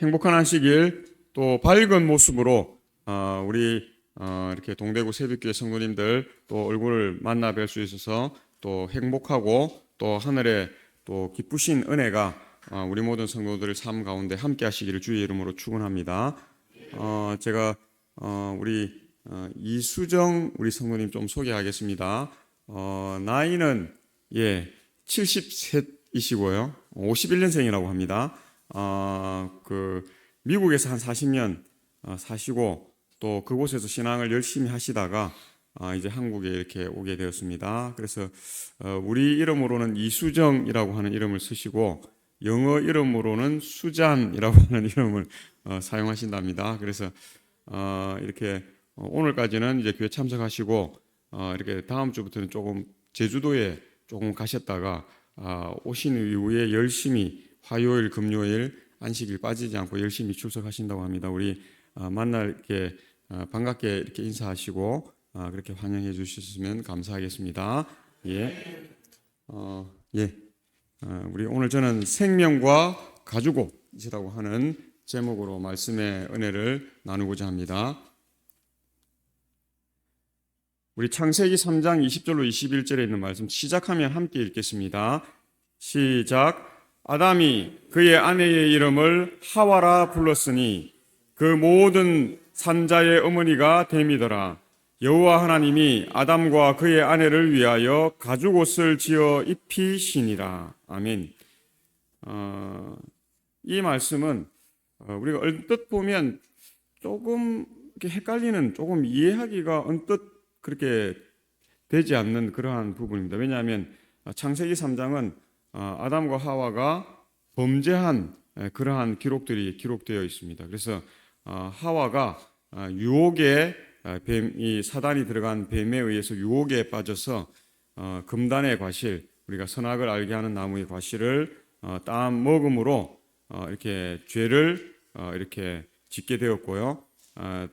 행복한 안식일 또 밝은 모습으로 우리 이렇게 동대구 새벽교회 성도님들 또 얼굴을 만나 뵐 수 있어서 또 행복하고 또 하늘에 또 기쁘신 은혜가 우리 모든 성도들 삶 가운데 함께 하시기를 주의 이름으로 축원합니다. 제가 우리 이수정 우리 성도님 좀 소개하겠습니다. 나이는 70세이시고요. 51년생이라고 합니다. 미국에서 한 40년 사시고 또 그곳에서 신앙을 열심히 하시다가 이제 한국에 이렇게 오게 되었습니다. 그래서 우리 이름으로는 이수정이라고 하는 이름을 쓰시고 영어 이름으로는 수잔이라고 하는 이름을 사용하신답니다. 그래서 이렇게 오늘까지는 이제 교회 참석하시고 이렇게 다음 주부터는 조금 제주도에 조금 가셨다가 오신 이후에 열심히 화요일, 금요일 안식일 빠지지 않고 열심히 출석하신다고 합니다. 우리 만날 이렇게 반갑게 이렇게 인사하시고 그렇게 환영해 주셨으면 감사하겠습니다. 우리 오늘 저는 생명과 가죽옷이라고 하는 제목으로 말씀의 은혜를 나누고자 합니다. 우리 창세기 3장 20절로 21절에 있는 말씀 시작하면 함께 읽겠습니다. 시작. 아담이 그의 아내의 이름을 하와라 불렀으니 그 모든 산자의 어머니가 됨이더라. 여호와 하나님이 아담과 그의 아내를 위하여 가죽옷을 지어 입히시니라. 아멘. 이 말씀은 우리가 언뜻 보면 조금 이렇게 헷갈리는, 조금 이해하기가 언뜻 그렇게 되지 않는 그러한 부분입니다. 왜냐하면 창세기 3장은 아담과 하와가 범죄한 그러한 기록들이 기록되어 있습니다. 그래서 하와가 유혹에 이 사단이 들어간 뱀에 의해서 유혹에 빠져서 금단의 과실, 우리가 선악을 알게 하는 나무의 과실을 따 먹음으로 이렇게 죄를 이렇게 짓게 되었고요.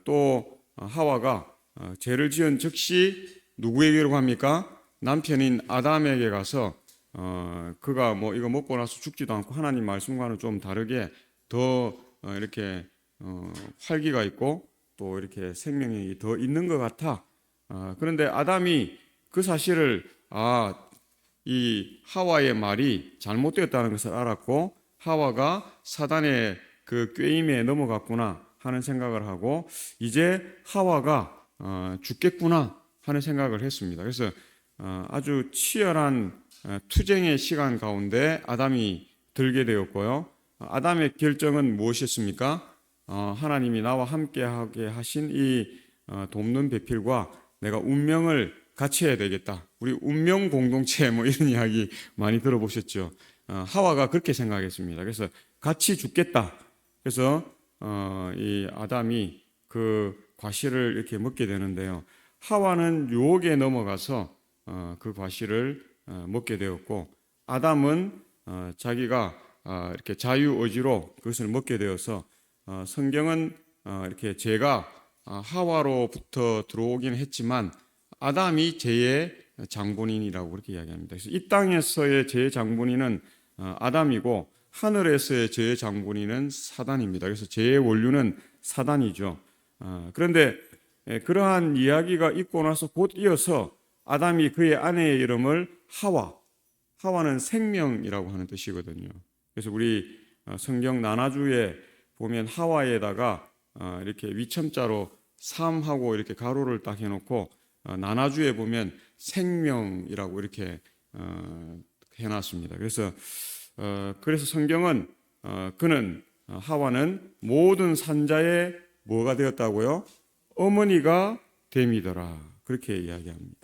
또 하와가 죄를 지은 즉시 누구에게로 갑니까? 남편인 아담에게 가서 그가 뭐 이거 먹고 나서 죽지도 않고 하나님 말씀과는 좀 다르게 더 이렇게 활기가 있고 또 이렇게 생명이 더 있는 것 같아. 그런데 아담이 그 사실을 이 하와의 말이 잘못되었다는 것을 알았고 하와가 사단의 그 꾀임에 넘어갔구나 하는 생각을 하고 이제 하와가 죽겠구나 하는 생각을 했습니다. 그래서 아주 치열한 투쟁의 시간 가운데 아담이 들게 되었고요. 아담의 결정은 무엇이었습니까? 하나님이 나와 함께하게 하신 이 돕는 배필과 내가 운명을 같이 해야 되겠다. 우리 운명 공동체 뭐 이런 이야기 많이 들어보셨죠? 하와가 그렇게 생각했습니다. 그래서 같이 죽겠다. 그래서 이 아담이 그 과실을 이렇게 먹게 되는데요. 하와는 유혹에 넘어가서 그 과실을 먹게 되었고 아담은 자기가 이렇게 자유의지로 그것을 먹게 되어서 성경은 이렇게 죄가 하와로부터 들어오긴 했지만 아담이 죄의 장본인이라고 그렇게 이야기합니다. 그래서 이 땅에서의 죄의 장본인은 아담이고 하늘에서의 죄의 장본인은 사단입니다. 그래서 죄의 원류는 사단이죠. 그런데 그러한 이야기가 있고 나서 곧 이어서 아담이 그의 아내의 이름을 하와는 생명이라고 하는 뜻이거든요. 그래서 우리 성경 나나주에 보면 하와에다가 이렇게 위첨자로 삼하고 이렇게 가로를 딱 해놓고 나나주에 보면 생명이라고 이렇게 해놨습니다. 그래서 성경은 하와는 모든 산자의 뭐가 되었다고요? 어머니가 됨이더라. 그렇게 이야기합니다.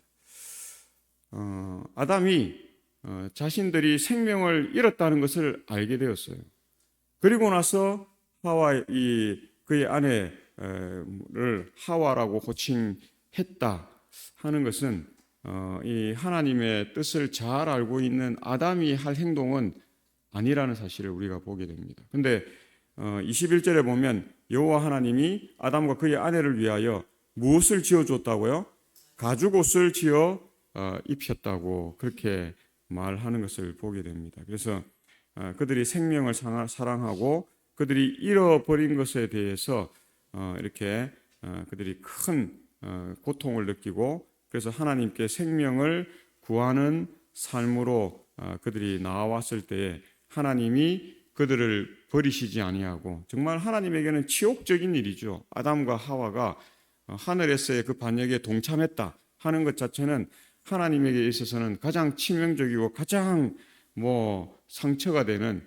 아담이 자신들이 생명을 잃었다는 것을 알게 되었어요. 그리고 나서 그의 아내를 하와라고 호칭했다 하는 것은 이 하나님의 뜻을 잘 알고 있는 아담이 할 행동은 아니라는 사실을 우리가 보게 됩니다. 그런데 21절에 보면 여호와 하나님이 아담과 그의 아내를 위하여 무엇을 지어줬다고요? 가죽옷을 지어 입혔다고 그렇게 말하는 것을 보게 됩니다. 그래서 그들이 생명을 사랑하고 그들이 잃어버린 것에 대해서 이렇게 그들이 큰 고통을 느끼고, 그래서 하나님께 생명을 구하는 삶으로 그들이 나왔을 때에 하나님이 그들을 버리시지 아니하고, 정말 하나님에게는 치욕적인 일이죠. 아담과 하와가 하늘에서의 그 반역에 동참했다 하는 것 자체는 하나님에게 있어서는 가장 치명적이고 가장 상처가 되는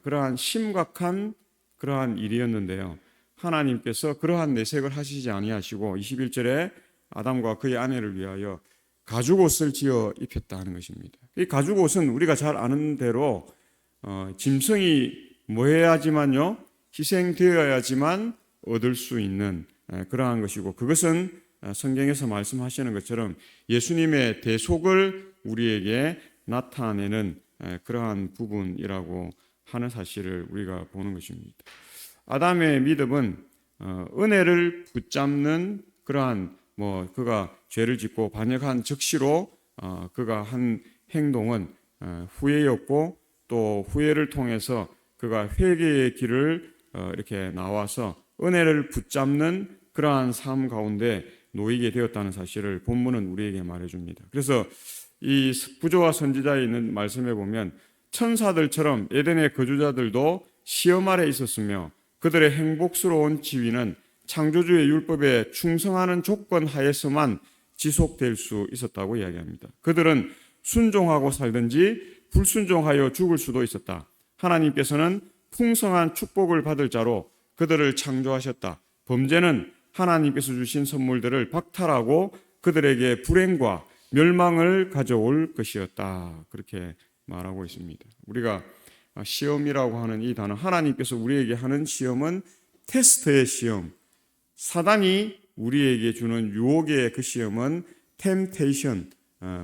그러한 심각한 그러한 일이었는데요. 하나님께서 그러한 내색을 하시지 아니하시고 21절에 아담과 그의 아내를 위하여 가죽옷을 지어 입혔다 하는 것입니다. 이 가죽옷은 우리가 잘 아는 대로 짐승이 뭐해야지만요, 희생되어야지만 얻을 수 있는 그러한 것이고, 그것은 성경에서 말씀하시는 것처럼 예수님의 대속을 우리에게 나타내는 그러한 부분이라고 하는 사실을 우리가 보는 것입니다. 아담의 믿음은 은혜를 붙잡는 그러한 그가 죄를 짓고 반역한 즉시로 그가 한 행동은 후회였고, 또 후회를 통해서 그가 회개의 길을 이렇게 나와서 은혜를 붙잡는 그러한 삶 가운데 놓이게 되었다는 사실을 본문은 우리에게 말해줍니다. 그래서 이 부조와 선지자에 있는 말씀에 보면 천사들처럼 에덴의 거주자들도 시험 아래 있었으며 그들의 행복스러운 지위는 창조주의 율법에 충성하는 조건 하에서만 지속될 수 있었다고 이야기합니다. 그들은 순종하고 살든지 불순종하여 죽을 수도 있었다. 하나님께서는 풍성한 축복을 받을 자로 그들을 창조하셨다. 범죄는 하나님께서 주신 선물들을 박탈하고 그들에게 불행과 멸망을 가져올 것이었다. 그렇게 말하고 있습니다. 우리가 시험이라고 하는 이 단어, 하나님께서 우리에게 하는 시험은 테스트의 시험, 사단이 우리에게 주는 유혹의 그 시험은 템테이션,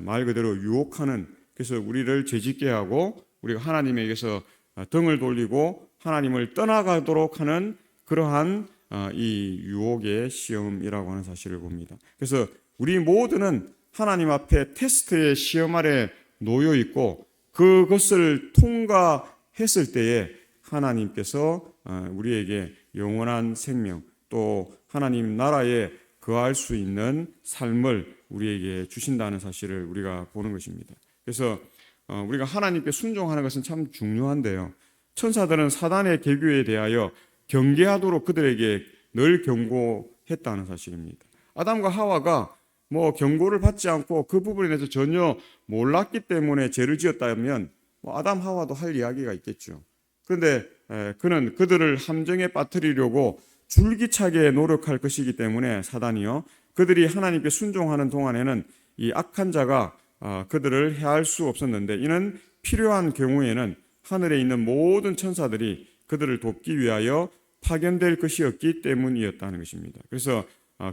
말 그대로 유혹하는, 그래서 우리를 죄짓게 하고 우리가 하나님에게서 등을 돌리고 하나님을 떠나가도록 하는 그러한 이 유혹의 시험이라고 하는 사실을 봅니다. 그래서 우리 모두는 하나님 앞에 테스트의 시험 아래 놓여 있고, 그것을 통과했을 때에 하나님께서 우리에게 영원한 생명, 또 하나님 나라에 거할 수 있는 삶을 우리에게 주신다는 사실을 우리가 보는 것입니다. 그래서 우리가 하나님께 순종하는 것은 참 중요한데요, 천사들은 사단의 계교에 대하여 경계하도록 그들에게 늘 경고했다는 사실입니다. 아담과 하와가 경고를 받지 않고 그 부분에 대해서 전혀 몰랐기 때문에 죄를 지었다면 아담 하와도 할 이야기가 있겠죠. 그런데 그는 그들을 함정에 빠뜨리려고 줄기차게 노력할 것이기 때문에 사단이요, 그들이 하나님께 순종하는 동안에는 이 악한 자가 그들을 해할 수 없었는데, 이는 필요한 경우에는 하늘에 있는 모든 천사들이 그들을 돕기 위하여 파견될 것이었기 때문이었다는 것입니다. 그래서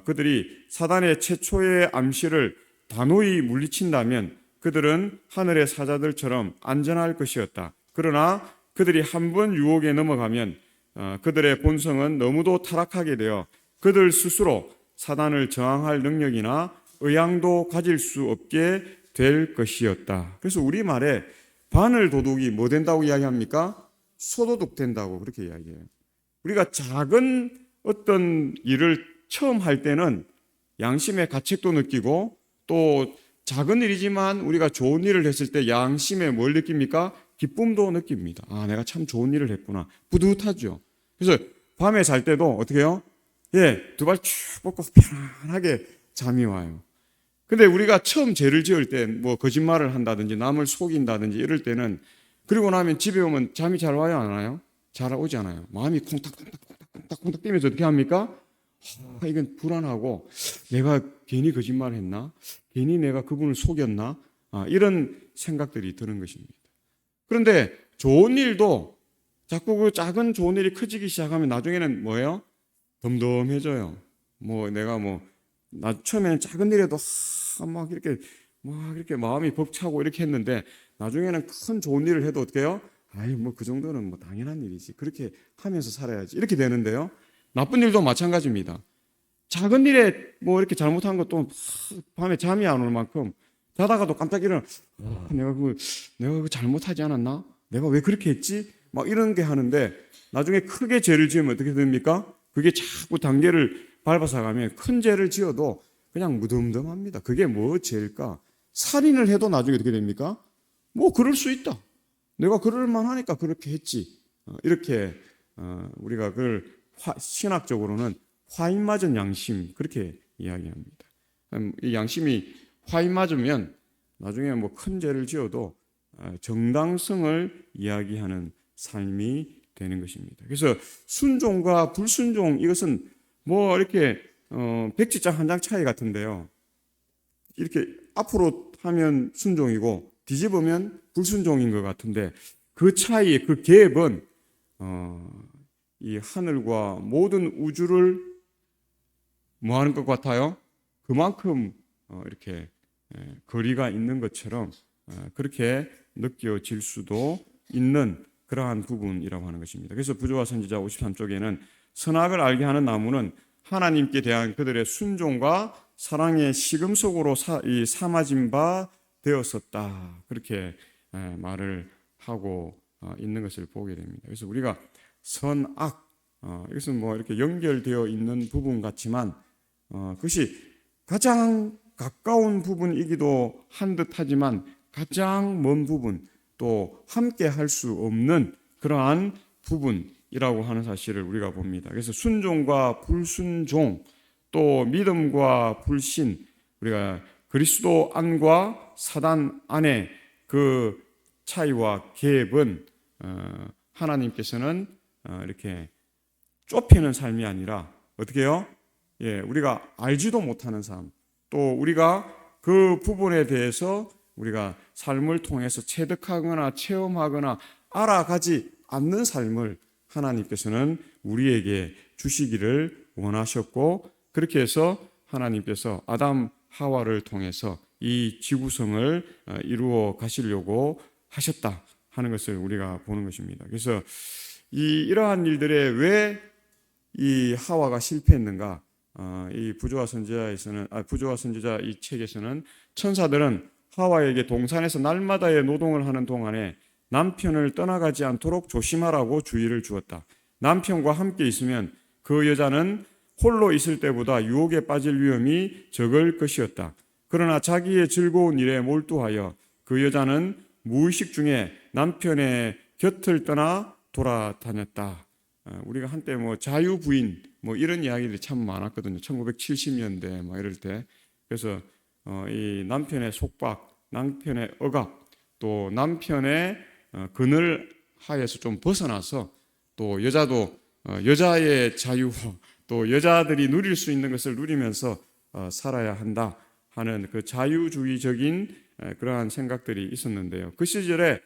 그들이 사단의 최초의 암시를 단호히 물리친다면 그들은 하늘의 사자들처럼 안전할 것이었다. 그러나 그들이 한 번 유혹에 넘어가면 그들의 본성은 너무도 타락하게 되어 그들 스스로 사단을 저항할 능력이나 의향도 가질 수 없게 될 것이었다. 그래서 우리말에 바늘 도둑이 뭐 된다고 이야기합니까? 소도둑 된다고 그렇게 이야기해요. 우리가 작은 어떤 일을 처음 할 때는 양심의 가책도 느끼고, 또 작은 일이지만 우리가 좋은 일을 했을 때 양심에 뭘 느낍니까? 기쁨도 느낍니다. 내가 참 좋은 일을 했구나. 뿌듯하죠. 그래서 밤에 잘 때도 어떻게 해요? 두 발 쭉 뻗고 편안하게 잠이 와요. 근데 우리가 처음 죄를 지을 때 거짓말을 한다든지 남을 속인다든지 이럴 때는, 그리고 나면 집에 오면 잠이 잘 와요, 안 와요? 잘 오지 않아요. 마음이 콩닥콩닥 뛰면서 어떻게 합니까? 이건 불안하고, 내가 괜히 거짓말을 했나? 괜히 내가 그분을 속였나? 이런 생각들이 드는 것입니다. 그런데 좋은 일도 자꾸 그 작은 좋은 일이 커지기 시작하면 나중에는 뭐예요? 덤덤해져요. 처음에는 작은 일에도 막 이렇게 마음이 벅차고 이렇게 했는데, 나중에는 큰 좋은 일을 해도 어떻게 해요? 그 정도는 당연한 일이지. 그렇게 하면서 살아야지. 이렇게 되는데요. 나쁜 일도 마찬가지입니다. 작은 일에 이렇게 잘못한 것도 밤에 잠이 안 올 만큼 자다가도 깜짝 일어나, 내가 그거 잘못하지 않았나? 내가 왜 그렇게 했지? 막 이런 게 하는데 나중에 크게 죄를 지으면 어떻게 됩니까? 그게 자꾸 단계를 밟아서 가면 큰 죄를 지어도 그냥 무덤덤합니다. 그게 뭐 죄일까? 살인을 해도 나중에 어떻게 됩니까? 뭐 그럴 수 있다. 내가 그럴 만하니까 그렇게 했지. 이렇게 우리가 그걸 신학적으로는 화인 맞은 양심 그렇게 이야기합니다. 이 양심이 화인 맞으면 나중에 뭐 큰 죄를 지어도 정당성을 이야기하는 삶이 되는 것입니다. 그래서 순종과 불순종 이것은 뭐 이렇게 백지장 한 장 차이 같은데요. 이렇게 앞으로 하면 순종이고 뒤집으면 불순종인 것 같은데 그 차이, 그 갭은 이 하늘과 모든 우주를 뭐 하는 것 같아요? 그만큼 이렇게 거리가 있는 것처럼 그렇게 느껴질 수도 있는 그러한 부분이라고 하는 것입니다. 그래서 부조와 선지자 53쪽에는 선악을 알게 하는 나무는 하나님께 대한 그들의 순종과 사랑의 시금석으로 삼아진 바 되었었다. 그렇게 말을 하고 있는 것을 보게 됩니다. 그래서 우리가 선악 이것은 뭐 이렇게 연결되어 있는 부분 같지만 그것이 가장 가까운 부분이기도 한 듯하지만 가장 먼 부분 또 함께 할 수 없는 그러한 부분이라고 하는 사실을 우리가 봅니다. 그래서 순종과 불순종 또 믿음과 불신 우리가 그리스도 안과 사단 안의 그 차이와 갭은 하나님께서는 이렇게 좁히는 삶이 아니라 어떻게 해요? 예, 우리가 알지도 못하는 삶, 또 우리가 그 부분에 대해서 우리가 삶을 통해서 체득하거나 체험하거나 알아가지 않는 삶을 하나님께서는 우리에게 주시기를 원하셨고 그렇게 해서 하나님께서 아담 하와를 통해서 이 지구성을 이루어 가시려고 하셨다 하는 것을 우리가 보는 것입니다. 그래서 이러한 일들에 왜 이 하와가 실패했는가? 이 부조와 선지자 이 책에서는 천사들은 하와에게 동산에서 날마다의 노동을 하는 동안에 남편을 떠나가지 않도록 조심하라고 주의를 주었다. 남편과 함께 있으면 그 여자는 홀로 있을 때보다 유혹에 빠질 위험이 적을 것이었다. 그러나 자기의 즐거운 일에 몰두하여 그 여자는 무의식 중에 남편의 곁을 떠나 돌아다녔다. 우리가 한때 뭐 자유부인 뭐 이런 이야기들이 참 많았거든요. 1970년대 뭐 이럴 때. 그래서 이 남편의 속박, 남편의 억압, 또 남편의 그늘 하에서 좀 벗어나서 또 여자도 여자의 자유와 또 여자들이 누릴 수 있는 것을 누리면서 살아야 한다 하는 그 자유주의적인 그러한 생각들이 있었는데요. 그 시절에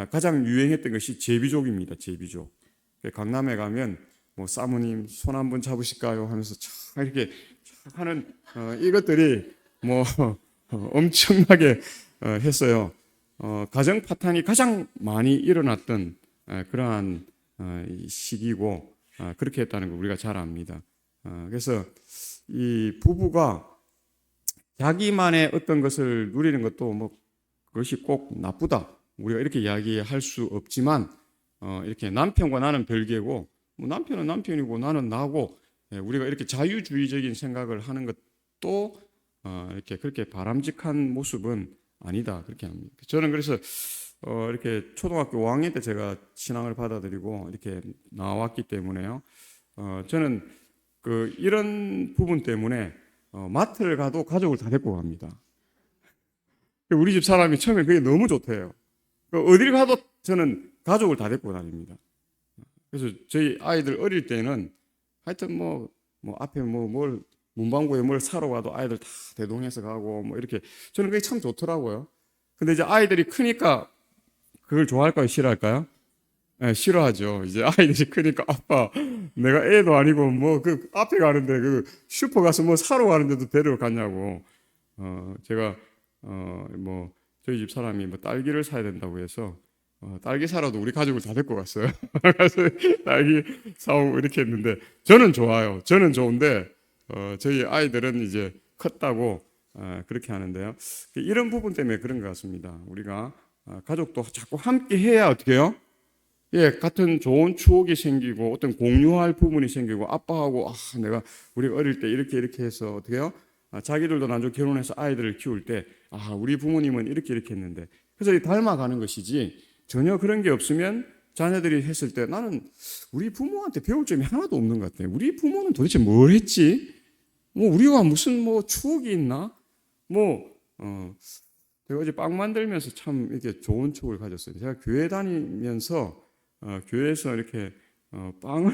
가장 유행했던 것이 제비족입니다. 제비족. 강남에 가면 뭐 사모님 손 한번 잡으실까요? 하면서 참 이렇게 하는 이것들이 뭐 엄청나게 했어요. 가정 파탄이 가장 많이 일어났던 그러한 시기고 그렇게 했다는 걸 우리가 잘 압니다. 그래서 이 부부가 자기만의 어떤 것을 누리는 것도 뭐 그것이 꼭 나쁘다 우리가 이렇게 이야기할 수 없지만 이렇게 남편과 나는 별개고 뭐 남편은 남편이고 나는 나고 우리가 이렇게 자유주의적인 생각을 하는 것도 이렇게 그렇게 바람직한 모습은 아니다 그렇게 합니다. 저는 그래서 이렇게 초등학교 5학년 때 제가 신앙을 받아들이고 이렇게 나왔기 때문에요. 저는 그 이런 부분 때문에 마트를 가도 가족을 다 데리고 갑니다. 우리 집 사람이 처음에 그게 너무 좋대요. 어딜 가도 저는 가족을 다 데리고 다닙니다. 그래서 저희 아이들 어릴 때는 하여튼 뭐 앞에 뭘 문방구에 뭘 사러 가도 아이들 다 대동해서 가고 뭐 이렇게 저는 그게 참 좋더라고요. 근데 이제 아이들이 크니까 그걸 좋아할까요? 싫어할까요? 네, 싫어하죠. 이제 아이들이 크니까 아빠 내가 애도 아니고 뭐 그 앞에 가는데 그 슈퍼 가서 뭐 사러 가는데도 데려가냐고. 제가 뭐 저희 집 사람이 뭐 딸기를 사야 된다고 해서 딸기 사러도 우리 가족을 다 데리고 갔어요. 그래서 딸기 사오고 이렇게 했는데 저는 좋아요. 저는 좋은데 저희 아이들은 이제 컸다고 그렇게 하는데요. 이런 부분 때문에 그런 것 같습니다. 우리가 가족도 자꾸 함께 해야 어떻게 해요? 예, 같은 좋은 추억이 생기고 어떤 공유할 부분이 생기고 아빠하고 내가 우리 어릴 때 이렇게 해서 어떻게요? 자기들도 나중에 결혼해서 아이들을 키울 때 우리 부모님은 이렇게 했는데 그래서 닮아가는 것이지 전혀 그런 게 없으면 자녀들이 했을 때 나는 우리 부모한테 배울 점이 하나도 없는 것 같아요. 우리 부모는 도대체 뭘 했지? 뭐 우리가 무슨 뭐 추억이 있나? 제가 어제 빵 만들면서 참 이렇게 좋은 추억을 가졌어요. 제가 교회 다니면서 교회에서 이렇게 빵을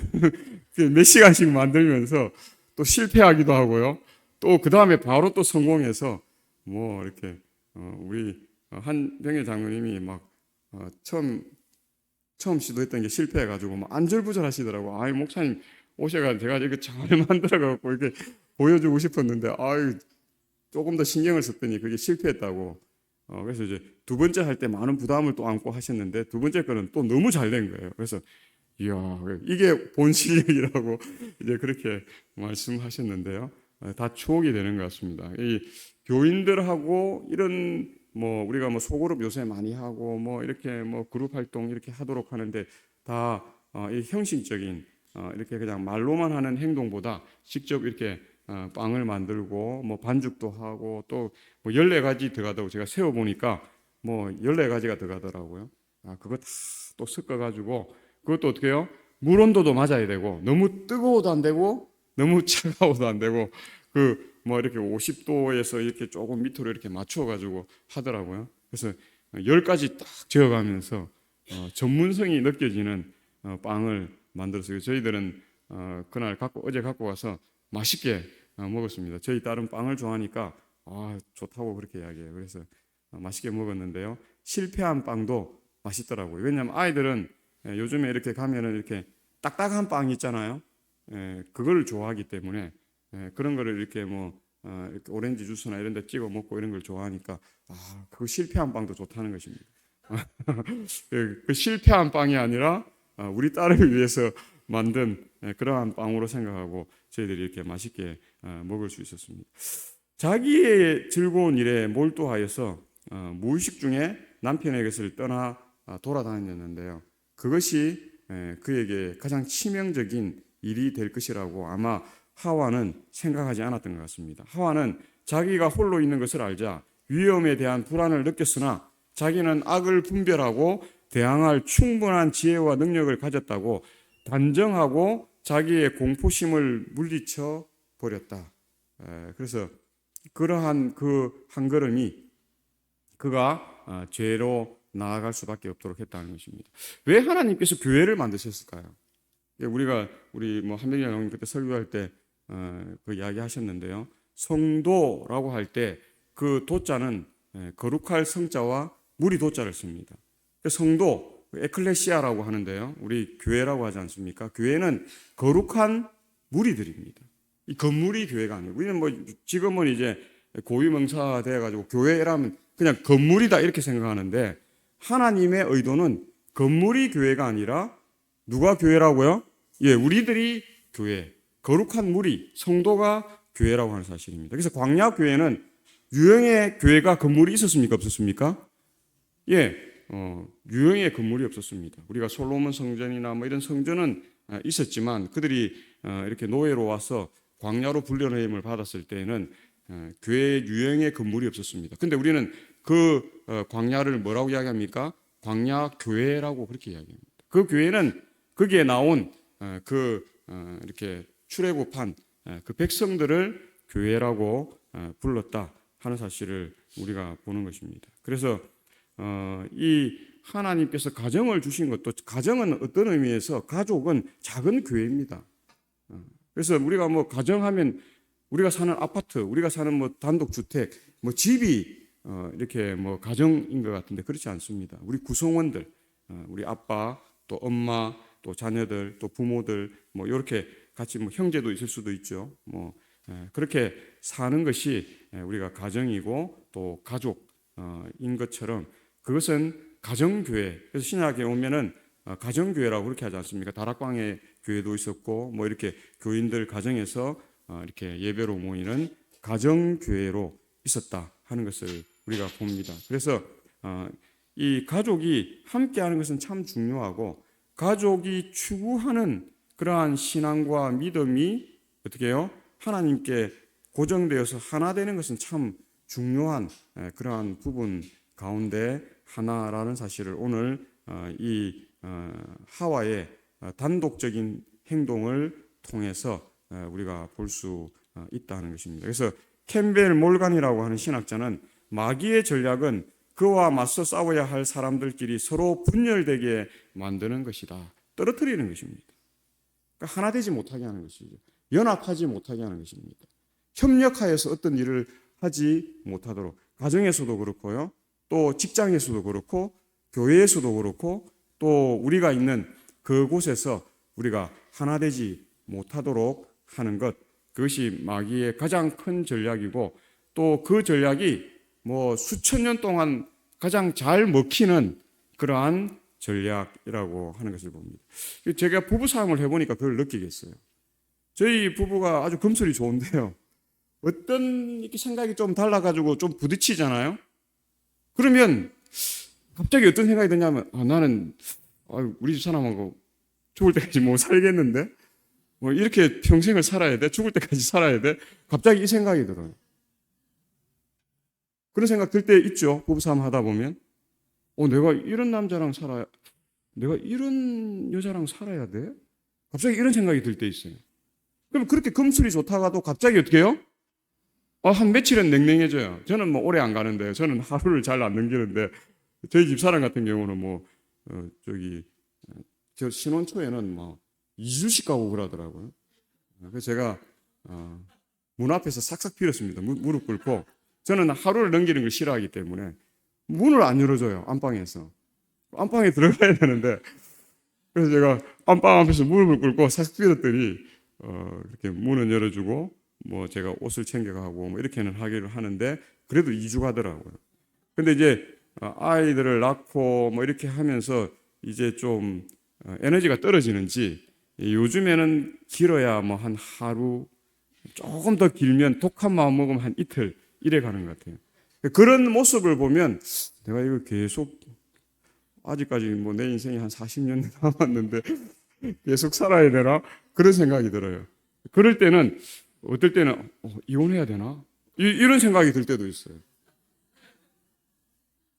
몇 시간씩 만들면서 또 실패하기도 하고요. 또 그 다음에 바로 또 성공해서 뭐 이렇게 우리 한 병의 장로님이 막 처음 시도했던 게 실패해가지고 막 안절부절 하시더라고. 아이 목사님 오셔가 제가 이렇게 잘 만들어갖고 이렇게 보여주고 싶었는데 조금 더 신경을 썼더니 그게 실패했다고. 그래서 이제 두 번째 할 때 많은 부담을 또 안고 하셨는데 두 번째 거는 또 너무 잘 된 거예요. 그래서 이야 이게 본 실력이라고 이제 그렇게 말씀하셨는데요. 다 추억이 되는 것 같습니다. 이 교인들하고 이런 뭐 우리가 뭐 소그룹 요새 많이 하고 뭐 이렇게 뭐 그룹 활동 이렇게 하도록 하는데 다 이 형식적인 이렇게 그냥 말로만 하는 행동보다 직접 이렇게 빵을 만들고 뭐 반죽도 하고 또 뭐 14가지 들어가다고 제가 세어 보니까 뭐 14가지가 들어가더라고요. 그거 다 또 섞어 가지고 그것도 어떻게 해요? 물 온도도 맞아야 되고 너무 뜨거워도 안 되고 너무 차가워도 안 되고 그 뭐 이렇게 50도에서 이렇게 조금 밑으로 이렇게 맞춰 가지고 하더라고요. 그래서 10가지 딱 지어가면서 전문성이 느껴지는 빵을 만들었어요. 저희들은 그날 어제 갖고 와서 맛있게 먹었습니다. 저희 딸은 빵을 좋아하니까 좋다고 그렇게 이야기해요. 그래서 맛있게 먹었는데요. 실패한 빵도 맛있더라고요. 왜냐하면 아이들은 요즘에 이렇게 가면은 이렇게 딱딱한 빵 있잖아요. 그걸 좋아하기 때문에 그런 거를 이렇게 이렇게 오렌지 주스나 이런 데 찍어 먹고 이런 걸 좋아하니까 그 실패한 빵도 좋다는 것입니다. 그 실패한 빵이 아니라 우리 딸을 위해서 만든 그러한 빵으로 생각하고 저희들이 이렇게 맛있게 먹을 수 있었습니다. 자기의 즐거운 일에 몰두하여서 무의식 중에 남편의 것을 떠나 돌아다녔는데요. 그것이 그에게 가장 치명적인 일이 될 것이라고 아마 하와는 생각하지 않았던 것 같습니다. 하와는 자기가 홀로 있는 것을 알자 위험에 대한 불안을 느꼈으나 자기는 악을 분별하고 대항할 충분한 지혜와 능력을 가졌다고 단정하고 자기의 공포심을 물리쳐 버렸다. 그래서 그러한 그 한 걸음이 그가 죄로 나아갈 수밖에 없도록 했다는 것입니다. 왜 하나님께서 교회를 만드셨을까요? 우리 뭐 한명희 형님 그때 설교할 때 그 이야기하셨는데요. 성도라고 할 때 그 도자는 거룩할 성자와 무리 도자를 씁니다. 성도 에클레시아라고 하는데요. 우리 교회라고 하지 않습니까? 교회는 거룩한 무리들입니다. 이 건물이 교회가 아니고 우리는 뭐 지금은 이제 고위명사가 돼가지고 교회라면 그냥 건물이다 이렇게 생각하는데 하나님의 의도는 건물이 교회가 아니라 누가 교회라고요? 우리들이 교회, 거룩한 무리, 성도가 교회라고 하는 사실입니다. 그래서 광야 교회는 유형의 교회가 건물이 있었습니까? 없었습니까? 유형의 건물이 없었습니다. 우리가 솔로몬 성전이나 뭐 이런 성전은 있었지만 그들이 이렇게 노예로 와서 광야로 불려내임을 받았을 때에는 교회 유형의 건물이 없었습니다. 근데 우리는 그 광야를 뭐라고 이야기합니까? 광야 교회라고 그렇게 이야기합니다. 그 교회는 거기에 나온 이렇게 출애굽한 그 백성들을 교회라고 불렀다 하는 사실을 우리가 보는 것입니다. 그래서 이 하나님께서 가정을 주신 것도 가정은 어떤 의미에서 가족은 작은 교회입니다. 그래서 우리가 뭐 가정하면 우리가 사는 아파트, 우리가 사는 뭐 단독주택, 뭐 집이 이렇게 뭐 가정인 것 같은데 그렇지 않습니다. 우리 구성원들, 우리 아빠, 또 엄마, 또 자녀들, 또 부모들, 뭐 이렇게 같이 뭐 형제도 있을 수도 있죠. 그렇게 사는 것이 우리가 가정이고 또 가족인 것처럼 그것은 가정교회. 그래서 신약에 오면은 가정교회라고 그렇게 하지 않습니까? 다락방에 교회도 있었고 뭐 이렇게 교인들 가정에서 이렇게 예배로 모이는 가정교회로 있었다 하는 것을 우리가 봅니다. 그래서 이 가족이 함께하는 것은 참 중요하고 가족이 추구하는 그러한 신앙과 믿음이 어떻게 해요? 하나님께 고정되어서 하나 되는 것은 참 중요한 그러한 부분 가운데 하나라는 사실을 오늘 이 하와의 단독적인 행동을 통해서 우리가 볼 수 있다는 것입니다. 그래서 캠벨 몰간이라고 하는 신학자는 마귀의 전략은 그와 맞서 싸워야 할 사람들끼리 서로 분열되게 만드는 것이다. 떨어뜨리는 것입니다. 그러니까 하나 되지 못하게 하는 것이죠. 연합하지 못하게 하는 것입니다. 협력하여서 어떤 일을 하지 못하도록 가정에서도 그렇고요. 또 직장에서도 그렇고 교회에서도 그렇고 또 우리가 있는 그곳에서 우리가 하나 되지 못하도록 하는 것, 그것이 마귀의 가장 큰 전략이고 또 그 전략이 뭐 수천 년 동안 가장 잘 먹히는 그러한 전략이라고 하는 것을 봅니다. 제가 부부싸움을 해보니까 그걸 느끼겠어요. 저희 부부가 아주 금슬이 좋은데요. 어떤 이렇게 생각이 좀 달라가지고 좀 부딪히잖아요. 그러면 갑자기 어떤 생각이 드냐면 나는 우리 집 사람하고 죽을 때까지 못 살겠는데 뭐 이렇게 평생을 살아야 돼? 죽을 때까지 살아야 돼? 갑자기 이 생각이 들어요. 그런 생각 들 때 있죠. 부부싸움 하다 보면 내가 이런 남자랑 살아야, 내가 이런 여자랑 살아야 돼? 갑자기 이런 생각이 들 때 있어요. 그럼 그렇게 금슬이 좋다가도 갑자기 어떻게 해요? 한 며칠은 냉랭해져요. 저는 뭐 오래 안 가는데, 저는 하루를 잘 안 넘기는데, 저희 집사람 같은 경우는 저 신혼 초에는 뭐 2주씩 가고 그러더라고요. 그래서 제가 문 앞에서 싹싹 빌었습니다. 무릎 꿇고. 저는 하루를 넘기는 걸 싫어하기 때문에 문을 안 열어줘요. 안방에서. 안방에 들어가야 되는데, 그래서 제가 안방 앞에서 무릎을 꿇고 싹싹 빌었더니 이렇게 문은 열어주고 뭐 제가 옷을 챙겨가고 뭐 이렇게는 하기를 하는데 그래도 2주 가더라고요. 근데 이제 아이들을 낳고 뭐 이렇게 하면서 이제 좀 에너지가 떨어지는지 요즘에는 길어야 뭐 한 하루, 조금 더 길면 독한 마음 먹으면 한 이틀 이래 가는 것 같아요. 그런 모습을 보면 내가 이거 계속 아직까지 뭐 내 인생이 한 40년 남았는데 계속 살아야 되나? 그런 생각이 들어요. 그럴 때는 어떨 때는 이혼해야 되나? 이런 생각이 들 때도 있어요.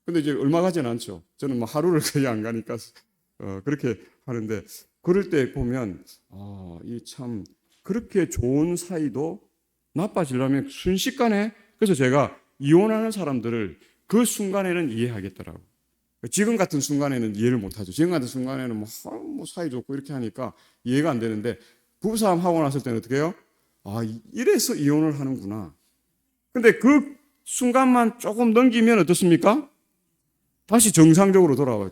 근데 이제 얼마 가진 않죠. 저는 뭐 하루를 거의 안 가니까 그렇게 하는데 그럴 때 보면 이 참 그렇게 좋은 사이도 나빠지려면 순식간에, 그래서 제가 이혼하는 사람들을 그 순간에는 이해하겠더라고. 지금 같은 순간에는 이해를 못하죠. 지금 같은 순간에는 뭐 사이 좋고 이렇게 하니까 이해가 안 되는데 부부싸움 하고 났을 때는 어떻게 해요? 이래서 이혼을 하는구나. 근데 그 순간만 조금 넘기면 어떻습니까? 다시 정상적으로 돌아와요.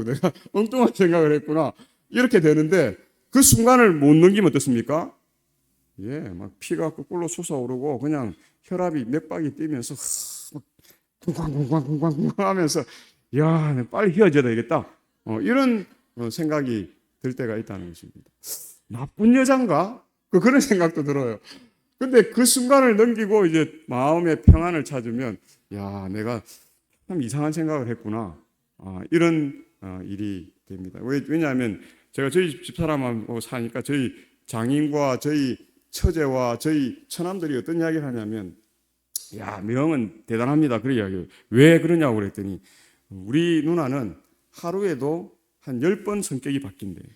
내가 엉뚱한 생각을 했구나. 이렇게 되는데 그 순간을 못 넘기면 어떻습니까? 막 피가 거꾸로 솟아오르고 그냥 혈압이 맥박이 뛰면서 쿵쾅쿵쾅쿵쾅쿵쾅 하면서 빨리 헤어져야 되겠다. 이런 생각이 들 때가 있다는 것입니다. 나쁜 여잔가? 그런 생각도 들어요. 근데 그 순간을 넘기고 이제 마음의 평안을 찾으면 내가 참 이상한 생각을 했구나. 이런 일이 됩니다. 왜냐하면 제가 저희 집사람하고 사니까 저희 장인과 저희 처제와 저희 처남들이 어떤 이야기를 하냐면 명은 대단합니다. 그런 이야기예요. 왜 그러냐고 그랬더니 우리 누나는 하루에도 한 10번 성격이 바뀐대요.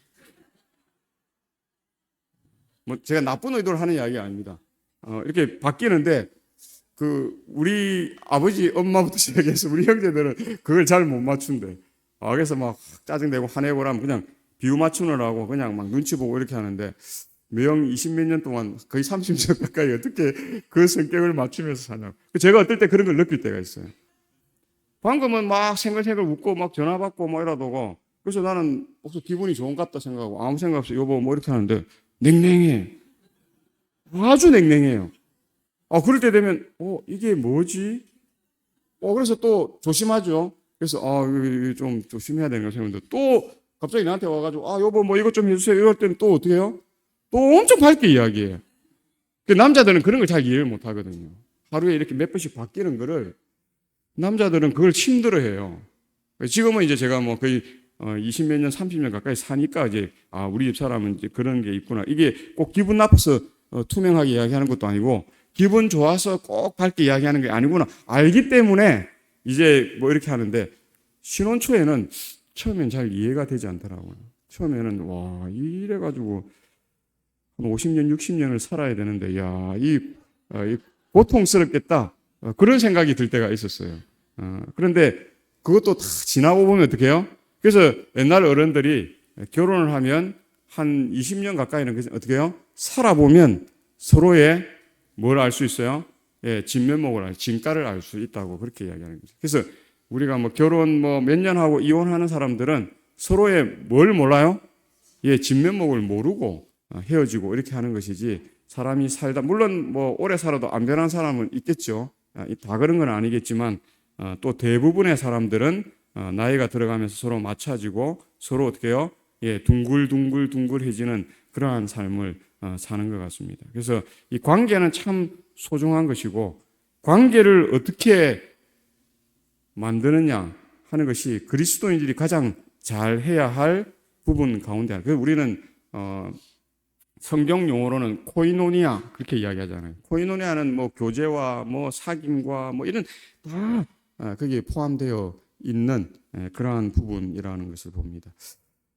뭐 제가 나쁜 의도를 하는 이야기 아닙니다. 이렇게 바뀌는데 우리 아버지 엄마부터 시작해서 우리 형제들은 그걸 잘 못 맞춘대. 그래서 막 짜증내고 화내고 그러면 그냥 비유 맞추느라고 그냥 막 눈치 보고 이렇게 하는데 명 20몇 년 동안 거의 30년 가까이 어떻게 그 성격을 맞추면서 사냐고. 제가 어떨 때 그런 걸 느낄 때가 있어요. 방금은 막 생글생글 웃고 막 전화 받고 뭐 이러다가 그래서 나는 기분이 좋은 것 같다 생각하고 아무 생각 없이 여보 뭐 이렇게 하는데 냉랭해. 아주 냉랭해요. 그럴 때 되면 이게 뭐지? 그래서 또 조심하죠. 그래서 좀 조심해야 되는 거 생각하는데 또 갑자기 나한테 와가지고 여보 뭐 이것 좀 해주세요. 이럴 때는 또 어떻게 해요? 또 엄청 밝게 이야기해요. 남자들은 그런 걸 잘 이해를 못 하거든요. 하루에 이렇게 몇 번씩 바뀌는 거를 남자들은 그걸 힘들어해요. 지금은 이제 제가 뭐 거의 20몇 년, 30년 가까이 사니까 이제 우리 집 사람은 이제 그런 게 있구나. 이게 꼭 기분 나빠서 투명하게 이야기하는 것도 아니고 기분 좋아서 꼭 밝게 이야기하는 게 아니구나. 알기 때문에 이제 뭐 이렇게 하는데 신혼 초에는 처음엔 잘 이해가 되지 않더라고요. 처음에는 와 이래가지고 한 50년, 60년을 살아야 되는데 이 고통스럽겠다. 그런 생각이 들 때가 있었어요. 그런데 그것도 다 지나고 보면 어떻게 해요? 그래서 옛날 어른들이 결혼을 하면 한 20년 가까이는 어떻게 해요? 살아보면 서로의 뭘 알 수 있어요? 예, 진면목을 진가를 알 수 있다고 그렇게 이야기하는 거죠. 그래서 우리가 뭐 결혼 뭐 몇 년 하고 이혼하는 사람들은 서로의 뭘 몰라요? 예, 진면목을 모르고 헤어지고 이렇게 하는 것이지 사람이 살다 물론 뭐 오래 살아도 안 변한 사람은 있겠죠. 다 그런 건 아니겠지만 또 대부분의 사람들은 나이가 들어가면서 서로 맞춰지고 서로 어떻게 해요? 예, 둥글둥글둥글해지는 그러한 삶을 사는 것 같습니다. 그래서 이 관계는 참 소중한 것이고 관계를 어떻게 만드느냐 하는 것이 그리스도인들이 가장 잘 해야 할 부분 가운데 하나. 그래서 우리는 성경 용어로는 코이노니아 그렇게 이야기하잖아요. 코이노니아는 뭐 교제와 뭐 사귐과 뭐 이런 다 거기에 포함되어 있는 그러한 부분이라는 것을 봅니다.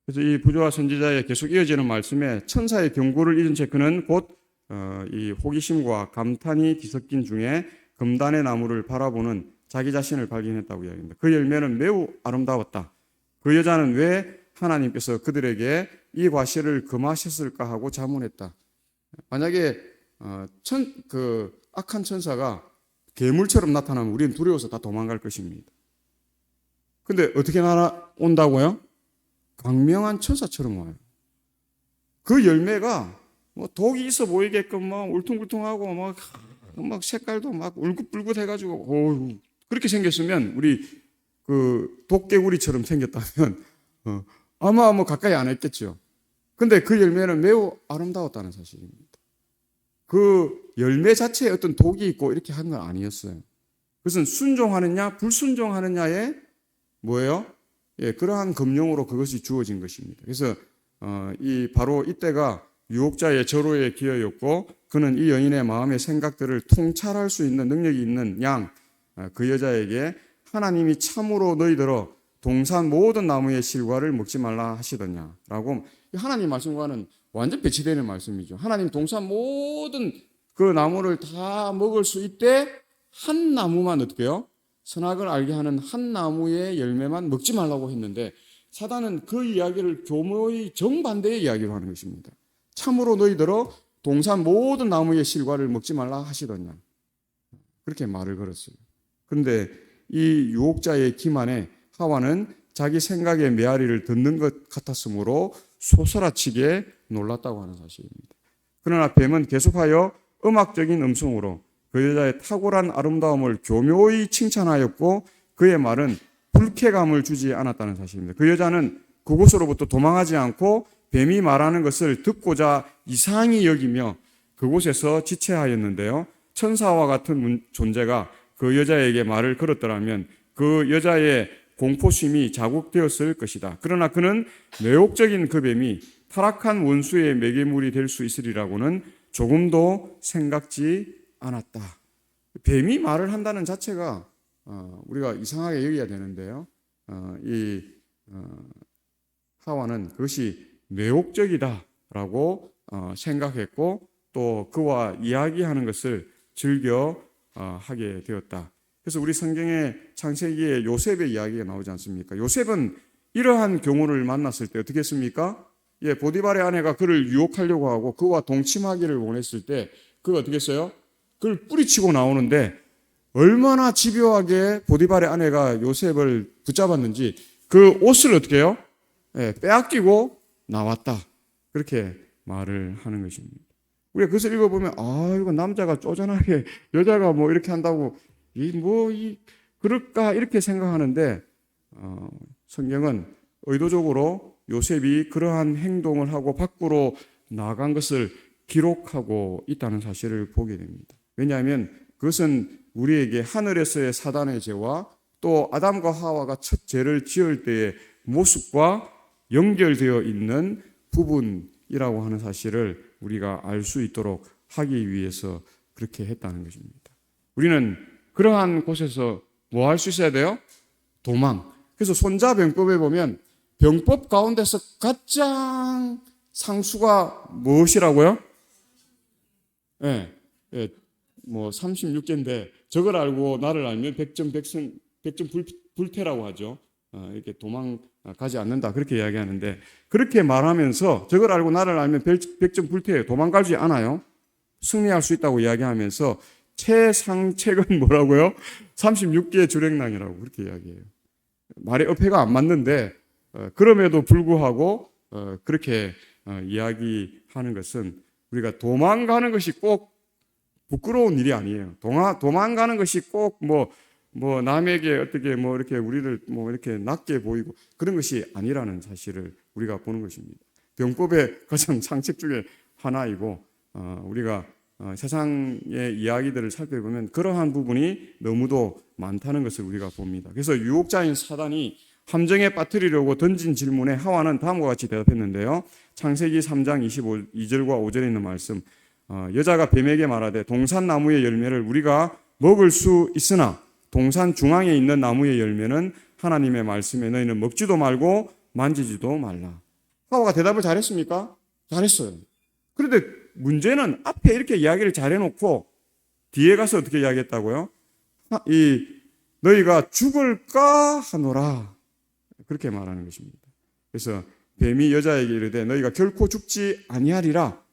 그래서 이 부조와 선지자의 계속 이어지는 말씀에 천사의 경고를 잊은 채 그는 곧 이 호기심과 감탄이 뒤섞인 중에 금단의 나무를 바라보는 자기 자신을 발견했다고 이야기합니다. 그 열매는 매우 아름다웠다. 그 여자는 왜 하나님께서 그들에게 이 과실을 금하셨을까 하고 자문했다. 만약에 그 악한 천사가 괴물처럼 나타나면 우리는 두려워서 다 도망갈 것입니다. 근데 어떻게 날아온다고요? 광명한 천사처럼 와요. 그 열매가 뭐 독이 있어 보이게끔 막 울퉁불퉁하고 막 색깔도 막 울긋불긋 해가지고 그렇게 생겼으면 우리 그 도깨구리처럼 생겼다면 아마 뭐 가까이 안 했겠죠. 근데 그 열매는 매우 아름다웠다는 사실입니다. 그 열매 자체에 어떤 독이 있고 이렇게 한 건 아니었어요. 그것은 순종하느냐 불순종하느냐에 뭐예요? 예, 그러한 금령으로 그것이 주어진 것입니다. 그래서 바로 이때가 유혹자의 절호의 기회였고 그는 이 여인의 마음의 생각들을 통찰할 수 있는 능력이 있는 그 여자에게 하나님이 참으로 너희들어 동산 모든 나무의 실과를 먹지 말라 하시더냐라고 하나님 말씀과는 완전 배치되는 말씀이죠. 하나님 동산 모든 그 나무를 다 먹을 수 있대 한 나무만 어떻게 해요? 선악을 알게 하는 한 나무의 열매만 먹지 말라고 했는데 사단은 그 이야기를 교묘히 정반대의 이야기로 하는 것입니다. 참으로 너희들어 동산 모든 나무의 실과를 먹지 말라 하시더냐 그렇게 말을 걸었어요. 그런데 이 유혹자의 기만에 하와는 자기 생각의 메아리를 듣는 것 같았으므로 소스라치게 놀랐다고 하는 사실입니다. 그러나 뱀은 계속하여 음악적인 음성으로 그 여자의 탁월한 아름다움을 교묘히 칭찬하였고 그의 말은 불쾌감을 주지 않았다는 사실입니다. 그 여자는 그곳으로부터 도망하지 않고 뱀이 말하는 것을 듣고자 이상히 여기며 그곳에서 지체하였는데요. 천사와 같은 존재가 그 여자에게 말을 걸었더라면 그 여자의 공포심이 자극되었을 것이다. 그러나 그는 매혹적인 그 뱀이 타락한 원수의 매개물이 될 수 있으리라고는 조금도 생각지 않았다. 뱀이 말을 한다는 자체가 우리가 이상하게 여겨야 되는데요. 하와는 그것이 매혹적이다라고 생각했고 또 그와 이야기하는 것을 즐겨 하게 되었다. 그래서 우리 성경의 창세기에 요셉의 이야기가 나오지 않습니까? 요셉은 이러한 경우를 만났을 때 어떻게 했습니까? 예, 보디발의 아내가 그를 유혹하려고 하고 그와 동침하기를 원했을 때 그가 어떻게 했어요? 그걸 뿌리치고 나오는데 얼마나 집요하게 보디발의 아내가 요셉을 붙잡았는지 그 옷을 어떻게 해요? 예, 빼앗기고 나왔다. 그렇게 말을 하는 것입니다. 우리가 그것을 읽어보면 이거 남자가 쪼잔하게 여자가 뭐 이렇게 한다고 그럴까 이렇게 생각하는데 성경은 의도적으로 요셉이 그러한 행동을 하고 밖으로 나간 것을 기록하고 있다는 사실을 보게 됩니다. 왜냐하면 그것은 우리에게 하늘에서의 사단의 죄와 또 아담과 하와가 첫 죄를 지을 때에 모습과 연결되어 있는 부분이라고 하는 사실을 우리가 알 수 있도록 하기 위해서 그렇게 했다는 것입니다. 우리는 그러한 곳에서 뭐 할 수 있어야 돼요? 도망. 그래서 손자병법에 보면 병법 가운데서 가장 상수가 무엇이라고요? 예, 예, 뭐 36개인데 저걸 알고 나를 알면 백전불태라고 하죠. 이렇게 도망가지 않는다 그렇게 이야기하는데, 그렇게 말하면서 저걸 알고 나를 알면 백전불태예요. 도망가지 않아요. 승리할 수 있다고 이야기하면서 최상책은 뭐라고요? 36개의 주랭랑이라고 그렇게 이야기해요. 말의 어폐가 안 맞는데 그럼에도 불구하고 그렇게 이야기하는 것은 우리가 도망가는 것이 꼭 부끄러운 일이 아니에요. 도망가는 것이 꼭 뭐 남에게 어떻게 뭐 이렇게 우리를 뭐 이렇게 낮게 보이고 그런 것이 아니라는 사실을 우리가 보는 것입니다. 병법의 가장 상책 중에 하나이고, 우리가 세상의 이야기들을 살펴보면 그러한 부분이 너무도 많다는 것을 우리가 봅니다. 그래서 유혹자인 사단이 함정에 빠뜨리려고 던진 질문에 하와는 다음과 같이 대답했는데요. 창세기 3장 22절과 5절에 있는 말씀, 여자가 뱀에게 말하되 동산나무의 열매를 우리가 먹을 수 있으나 동산 중앙에 있는 나무의 열매는 하나님의 말씀에 너희는 먹지도 말고 만지지도 말라. 하와가 대답을 잘했습니까? 잘했어요. 그런데 문제는 앞에 이렇게 이야기를 잘해놓고 뒤에 가서 어떻게 이야기했다고요? 너희가 죽을까 하노라, 그렇게 말하는 것입니다. 그래서 뱀이 여자에게 이르되 너희가 결코 죽지 아니하리라.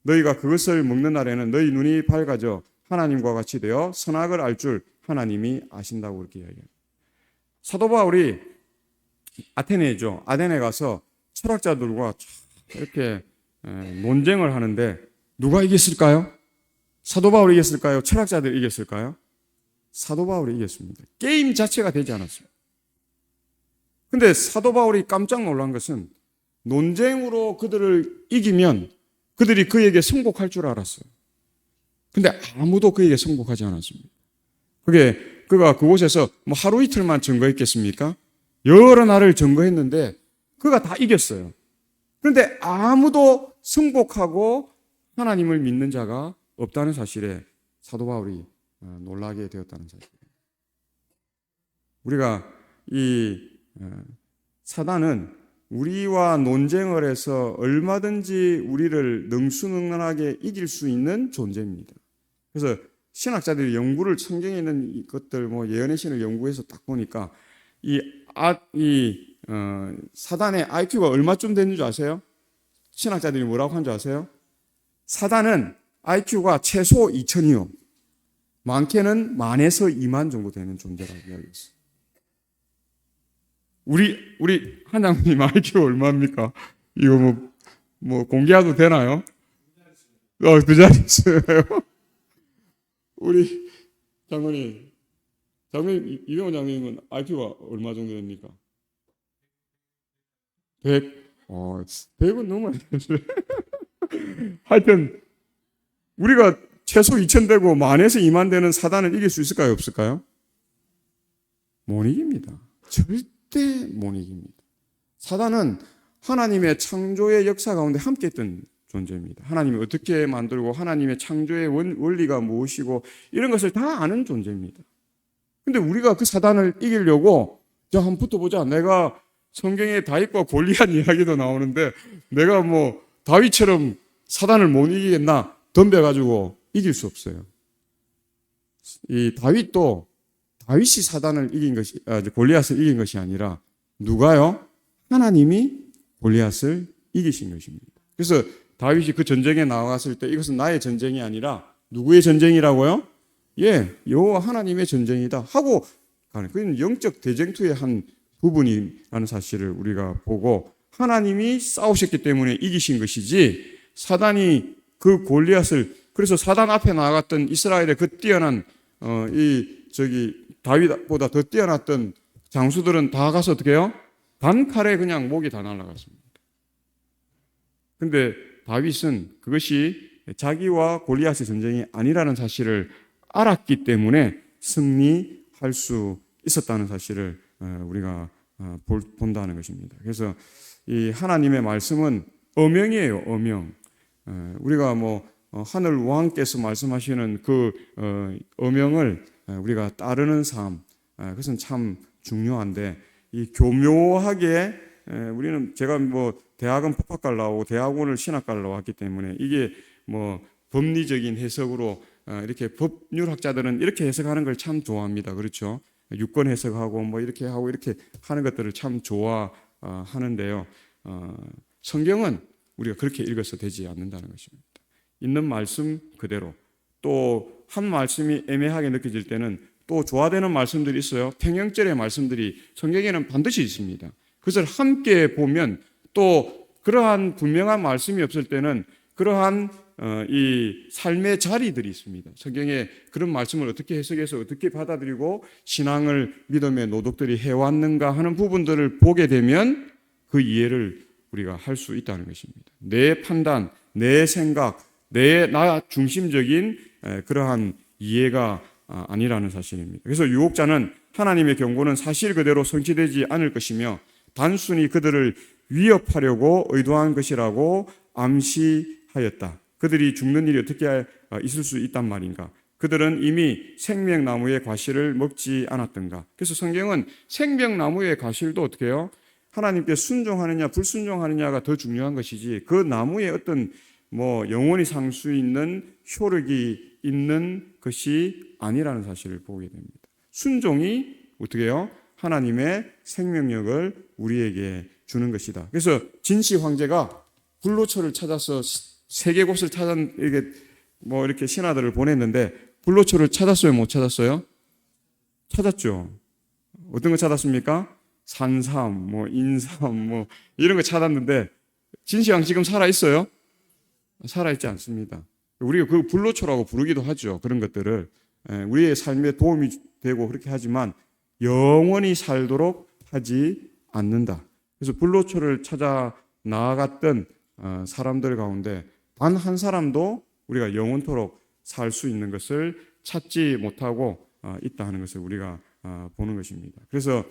너희가 그것을 먹는 날에는 너희 눈이 밝아져 하나님과 같이 되어 선악을 알 줄 하나님이 아신다고 그렇게 이야기합니다. 사도 바울이 아테네 가서 철학자들과 이렇게 논쟁을 하는데 누가 이겼을까요? 사도 바울이 이겼을까요? 철학자들이 이겼을까요? 사도 바울이 이겼습니다. 게임 자체가 되지 않았습니다. 근데 사도 바울이 깜짝 놀란 것은 논쟁으로 그들을 이기면 그들이 그에게 승복할 줄 알았어요. 근데 아무도 그에게 승복하지 않았습니다. 그가 그곳에서 뭐 하루 이틀만 증거했겠습니까? 여러 날을 증거했는데 그가 다 이겼어요. 그런데 아무도 승복하고 하나님을 믿는 자가 없다는 사실에 사도 바울이 놀라게 되었다는 사실. 우리가 이 사단은 우리와 논쟁을 해서 얼마든지 우리를 능수능란하게 이길 수 있는 존재입니다. 그래서 신학자들이 연구를, 성경에 있는 것들 뭐 예언의 신을 연구해서 딱 보니까 사단의 IQ가 얼마쯤 되는 줄 아세요? 신학자들이 뭐라고 한 줄 아세요? 사단은 IQ가 최소 2000이요. 많게는 10,000에서 20,000 정도 되는 존재라고 이야기했어요. 우리 한장님 IQ 얼마입니까? 이거 뭐 공개해도 되나요? 두 자리 있어요. 우리 장로님, 이병호 장로님은 IQ가 얼마 정도 됩니까? 100? 100은 넘어야 되는데. 하여튼, 우리가 최소 2000 되고 10,000에서 20,000 되는 사단을 이길 수 있을까요? 없을까요? 못 이깁니다. 절대 못 이깁니다. 사단은 하나님의 창조의 역사 가운데 함께 했던 존재입니다. 하나님이 어떻게 만들고 하나님의 창조의 원리가 무엇이고 이런 것을 다 아는 존재입니다. 근데 우리가 그 사단을 이기려고 한번 붙어보자. 내가 성경에 다윗과 골리앗 이야기도 나오는데 내가 뭐 다윗처럼 사단을 못 이기겠나 덤벼가지고 이길 수 없어요. 이 다윗이 사단을 골리앗을 이긴 것이 아니라 누가요? 하나님이 골리앗을 이기신 것입니다. 그래서 다윗이 그 전쟁에 나왔을 때 이것은 나의 전쟁이 아니라 누구의 전쟁이라고요? 여호와 하나님의 전쟁이다 하고 가는, 그건 영적 대쟁투의 한 부분이라는 사실을 우리가 보고, 하나님이 싸우셨기 때문에 이기신 것이지 사단이 그 골리앗을, 그래서 사단 앞에 나갔던 이스라엘의 그 뛰어난 다윗보다 더 뛰어났던 장수들은 다 가서 어떻게 해요? 단칼에 그냥 목이 다 날아갔습니다. 근데 다윗은 그것이 자기와 골리앗의 전쟁이 아니라는 사실을 알았기 때문에 승리할 수 있었다는 사실을 우리가 본다는 것입니다. 그래서 이 하나님의 말씀은 어명이에요. 어명. 우리가 뭐 하늘 왕께서 말씀하시는 그 어명을 우리가 따르는 삶, 그것은 참 중요한데 이 교묘하게 우리는 제가 뭐 대학은 법학과를 나오고 대학원을 신학과를 나왔기 때문에 이게 뭐 법리적인 해석으로 이렇게 법률학자들은 이렇게 해석하는 걸 참 좋아합니다. 그렇죠? 유권 해석하고 뭐 이렇게 하고 이렇게 하는 것들을 참 좋아하는데요. 성경은 우리가 그렇게 읽어서 되지 않는다는 것입니다. 있는 말씀 그대로, 또 한 말씀이 애매하게 느껴질 때는 또 조화되는 말씀들이 있어요. 평행절의 말씀들이 성경에는 반드시 있습니다. 그것을 함께 보면 또 그러한 분명한 말씀이 없을 때는 그러한 이 삶의 자리들이 있습니다. 성경에 그런 말씀을 어떻게 해석해서 어떻게 받아들이고 신앙을 믿음의 노독들이 해왔는가 하는 부분들을 보게 되면 그 이해를 우리가 할 수 있다는 것입니다. 내 판단, 내 생각, 나 중심적인 그러한 이해가 아니라는 사실입니다. 그래서 유혹자는 하나님의 경고는 사실 그대로 성취되지 않을 것이며 단순히 그들을 위협하려고 의도한 것이라고 암시하였다. 그들이 죽는 일이 어떻게 있을 수 있단 말인가? 그들은 이미 생명나무의 과실을 먹지 않았던가? 그래서 성경은 생명나무의 과실도 어떻게 해요? 하나님께 순종하느냐 불순종하느냐가 더 중요한 것이지 그 나무에 어떤 뭐 영원히 살 수 있는 효력이 있는 것이 아니라는 사실을 보게 됩니다. 순종이 어떻게 해요? 하나님의 생명력을 우리에게 주는 것이다. 그래서 진시 황제가 불로초를 찾아서 세계 곳을 이렇게 신하들을 보냈는데 불로초를 찾았어요? 못 찾았어요? 찾았죠. 어떤 거 찾았습니까? 산삼, 뭐 인삼, 뭐 이런 거 찾았는데 진시황 지금 살아 있어요? 살아 있지 않습니다. 우리가 그 불로초라고 부르기도 하죠. 그런 것들을 우리의 삶에 도움이 되고 그렇게 하지만 영원히 살도록 하지 않는다. 그래서 불로초를 찾아 나아갔던 사람들 가운데 단 한 사람도 우리가 영원토록 살 수 있는 것을 찾지 못하고 있다 하는 것을 우리가 보는 것입니다. 그래서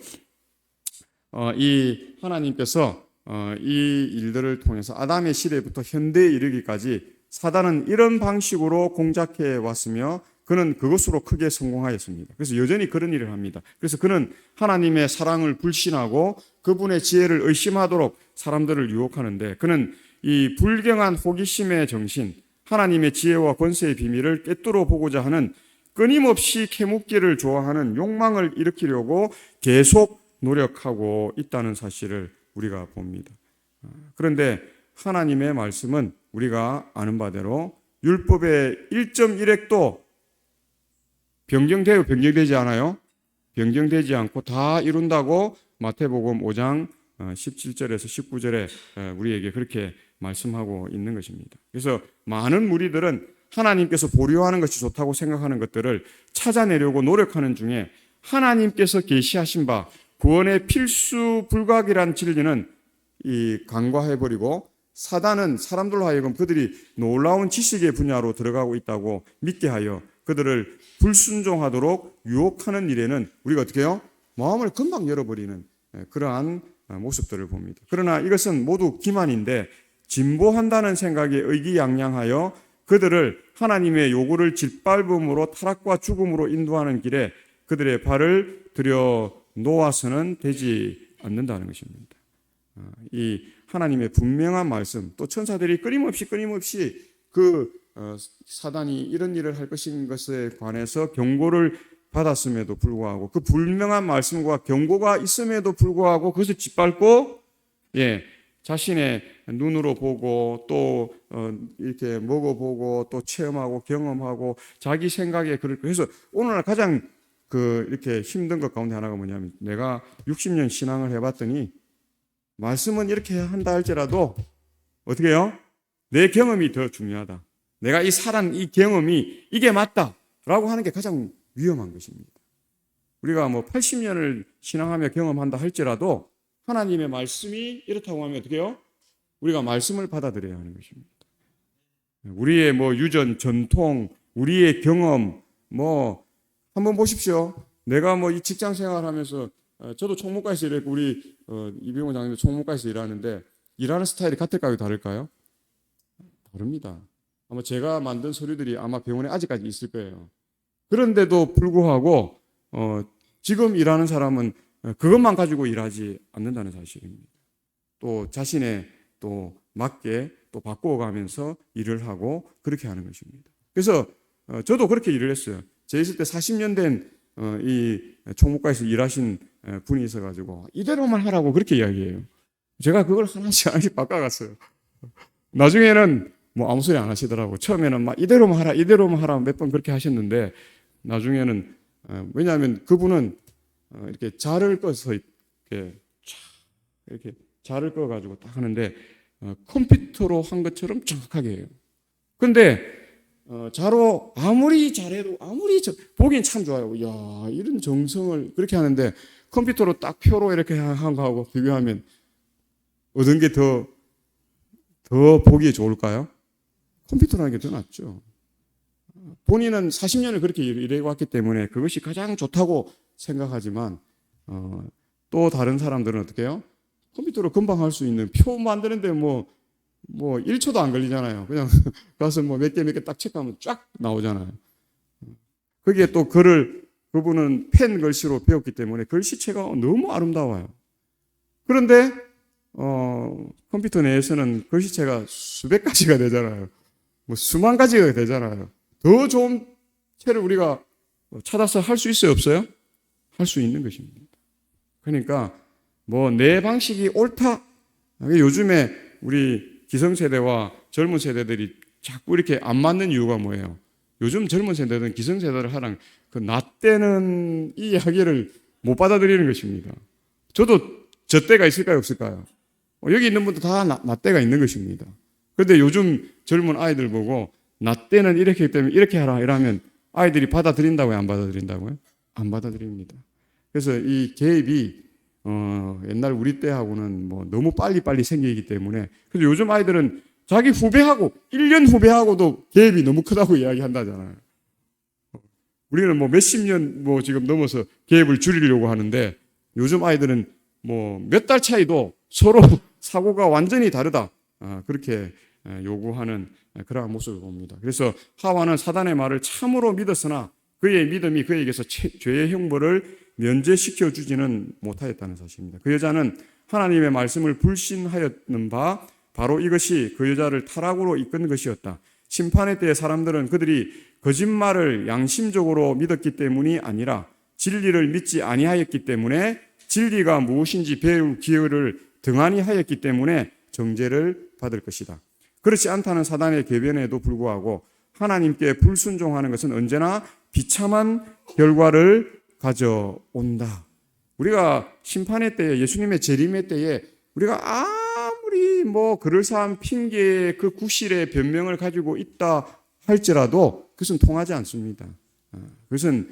이 하나님께서 이 일들을 통해서 아담의 시대부터 현대에 이르기까지 사단은 이런 방식으로 공작해 왔으며 그는 그것으로 크게 성공하였습니다. 그래서 여전히 그런 일을 합니다. 그래서 그는 하나님의 사랑을 불신하고 그분의 지혜를 의심하도록 사람들을 유혹하는데 그는 이 불경한 호기심의 정신, 하나님의 지혜와 권세의 비밀을 꿰뚫어 보고자 하는 끊임없이 캐묻기를 좋아하는 욕망을 일으키려고 계속 노력하고 있다는 사실을 우리가 봅니다. 그런데 하나님의 말씀은 우리가 아는 바대로 율법의 1.1획도 변경되지 않아요? 변경되지 않고 다 이룬다고 마태복음 5장 17절에서 19절에 우리에게 그렇게 말씀하고 있는 것입니다. 그래서 많은 무리들은 하나님께서 보류하는 것이 좋다고 생각하는 것들을 찾아내려고 노력하는 중에 하나님께서 계시하신 바 구원의 필수 불가결한 진리는 간과해버리고 사단은 사람들로 하여금 그들이 놀라운 지식의 분야로 들어가고 있다고 믿게 하여 그들을 불순종하도록 유혹하는 일에는 우리가 어떻게 해요? 마음을 금방 열어버리는 그러한 모습들을 봅니다. 그러나 이것은 모두 기만인데 진보한다는 생각에 의기양양하여 그들을 하나님의 요구를 짓밟음으로 타락과 죽음으로 인도하는 길에 그들의 발을 들여 놓아서는 되지 않는다는 것입니다. 이 하나님의 분명한 말씀, 또 천사들이 끊임없이 그 사단이 이런 일을 할 것인 것에 관해서 경고를 받았음에도 불구하고 그 분명한 말씀과 경고가 있음에도 불구하고 그것을 짓밟고 자신의 눈으로 보고 또 이렇게 먹어보고 또 체험하고 경험하고 자기 생각에 그래서 오늘날 가장 이렇게 힘든 것 가운데 하나가 뭐냐면 내가 60년 신앙을 해봤더니 말씀은 이렇게 한다 할지라도 어떻게 해요? 내 경험이 더 중요하다. 내가 이 경험이 이게 맞다라고 하는 게 가장 위험한 것입니다. 우리가 뭐 80년을 신앙하며 경험한다 할지라도 하나님의 말씀이 이렇다고 하면 어떻게 해요? 우리가 말씀을 받아들여야 하는 것입니다. 우리의 뭐 유전, 전통, 우리의 경험, 한번 보십시오. 내가 이 직장 생활하면서 저도 총무과에서 일했고 우리 이병호 장님도 총무과에서 일하는데 일하는 스타일이 같을까요, 다를까요? 다릅니다. 아마 제가 만든 서류들이 아마 병원에 아직까지 있을 거예요. 그런데도 불구하고 지금 일하는 사람은 그것만 가지고 일하지 않는다는 사실입니다. 또 자신의 또 맞게 또 바꾸어가면서 일을 하고 그렇게 하는 것입니다. 그래서 저도 그렇게 일을 했어요. 제 있을 때 40년 된 이 총무과에서 일하신 분이 있어가지고 이대로만 하라고 그렇게 이야기해요. 제가 그걸 하나씩 바꿔갔어요. 나중에는 뭐 아무 소리 안 하시더라고. 처음에는 막 이대로만 하라 몇 번 그렇게 하셨는데 나중에는 왜냐하면 그분은 이렇게 자를 꺼서 이렇게 자를 꺼가지고 딱 하는데 컴퓨터로 한 것처럼 정확하게 해요. 근데 자로 아무리 잘해도 보기엔 참 좋아요. 야, 이런 정성을 그렇게 하는데 컴퓨터로 딱 표로 이렇게 한 거하고 비교하면 어떤 게 더 보기에 좋을까요? 컴퓨터라는 게 더 낫죠. 본인은 40년을 그렇게 일해왔기 때문에 그것이 가장 좋다고 생각하지만 또 다른 사람들은 어떻게 해요? 컴퓨터로 금방 할 수 있는 표 만드는데 뭐 1초도 안 걸리잖아요. 그냥 가서 뭐 몇 개 딱 체크하면 쫙 나오잖아요. 거기에 또 그분은 펜 글씨로 배웠기 때문에 글씨체가 너무 아름다워요. 그런데 컴퓨터 내에서는 글씨체가 수백 가지가 되잖아요. 뭐 수만 가지가 되잖아요. 더 좋은 체를 우리가 찾아서 할 수 있어요, 없어요? 할 수 있는 것입니다. 그러니까 뭐 내 방식이 옳다. 요즘에 우리 기성세대와 젊은 세대들이 자꾸 이렇게 안 맞는 이유가 뭐예요? 요즘 젊은 세대들은 기성세대를 하랑 그 나 때는 이 이야기를 못 받아들이는 것입니다. 저도 저 때가 있을까요, 없을까요? 여기 있는 분도 다 나 때가 있는 것입니다. 그런데 요즘 젊은 아이들 보고 나 때는 이렇게 했기 때문에 이렇게 하라 이러면 아이들이 받아들인다고요, 안 받아들인다고요? 안 받아들입니다. 그래서 이 개입이 옛날 우리 때하고는 뭐 너무 빨리 생기기 때문에 그래서 요즘 아이들은 자기 후배하고 1년 후배하고도 갭이 너무 크다고 이야기한다잖아요. 우리는 뭐 몇십 년 뭐 지금 넘어서 갭을 줄이려고 하는데 요즘 아이들은 뭐 몇 달 차이도 서로 사고가 완전히 다르다. 그렇게 요구하는 그러한 모습을 봅니다. 그래서 하와는 사단의 말을 참으로 믿었으나 그의 믿음이 그에게서 죄의 형벌을 면제시켜 주지는 못하였다는 사실입니다. 그 여자는 하나님의 말씀을 불신하였는 바 바로 이것이 그 여자를 타락으로 이끈 것이었다. 심판의 때에 사람들은 그들이 거짓말을 양심적으로 믿었기 때문이 아니라 진리를 믿지 아니하였기 때문에 진리가 무엇인지 배울 기회를 등한히 하였기 때문에 정죄를 받을 것이다. 그렇지 않다는 사단의 궤변에도 불구하고 하나님께 불순종하는 것은 언제나 비참한 결과를 가져온다. 우리가 심판의 때에 예수님의 재림의 때에 우리가 아무리 뭐 그럴싸한 핑계의 그 구실의 변명을 가지고 있다 할지라도 그것은 통하지 않습니다. 그것은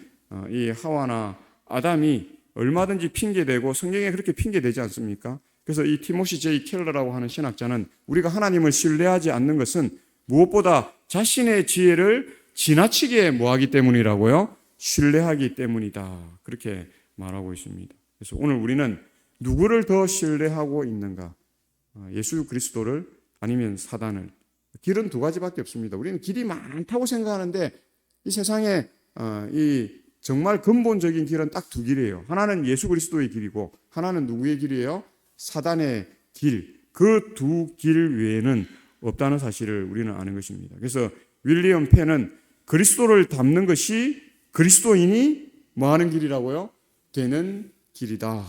이 하와나 아담이 얼마든지 핑계대고 성경에 그렇게 핑계대지 않습니까? 그래서 이 티모시 제이 켈러라고 하는 신학자는 우리가 하나님을 신뢰하지 않는 것은 무엇보다 자신의 지혜를 지나치게 뭐하기 때문이라고요? 신뢰하기 때문이다. 그렇게 말하고 있습니다. 그래서 오늘 우리는 누구를 더 신뢰하고 있는가? 예수 그리스도를 아니면 사단을? 길은 두 가지밖에 없습니다. 우리는 길이 많다고 생각하는데 이 세상에 이 정말 근본적인 길은 딱 두 길이에요. 하나는 예수 그리스도의 길이고 하나는 누구의 길이에요? 사단의 길. 그 두 길 외에는 없다는 사실을 우리는 아는 것입니다. 그래서 윌리엄 펜은 그리스도를 닮는 것이 그리스도인이 뭐 하는 길이라고요? 되는 길이다.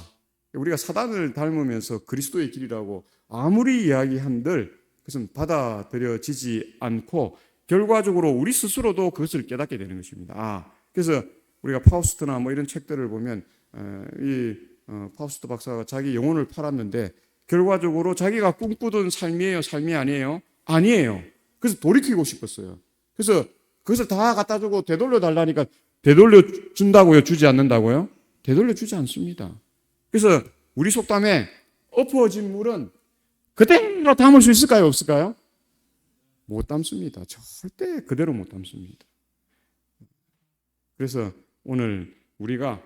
우리가 사단을 닮으면서 그리스도의 길이라고 아무리 이야기한들 그것은 받아들여지지 않고 결과적으로 우리 스스로도 그것을 깨닫게 되는 것입니다. 그래서 우리가 파우스트나 뭐 이런 책들을 보면 파우스트 박사가 자기 영혼을 팔았는데 결과적으로 자기가 꿈꾸던 삶이에요? 삶이 아니에요? 아니에요. 그래서 돌이키고 싶었어요. 그래서 그것을 다 갖다 주고 되돌려 달라니까 되돌려 준다고요? 주지 않는다고요? 되돌려 주지 않습니다. 그래서 우리 속담에 엎어진 물은 그대로 담을 수 있을까요? 없을까요? 못 담습니다. 절대 그대로 못 담습니다. 그래서 오늘 우리가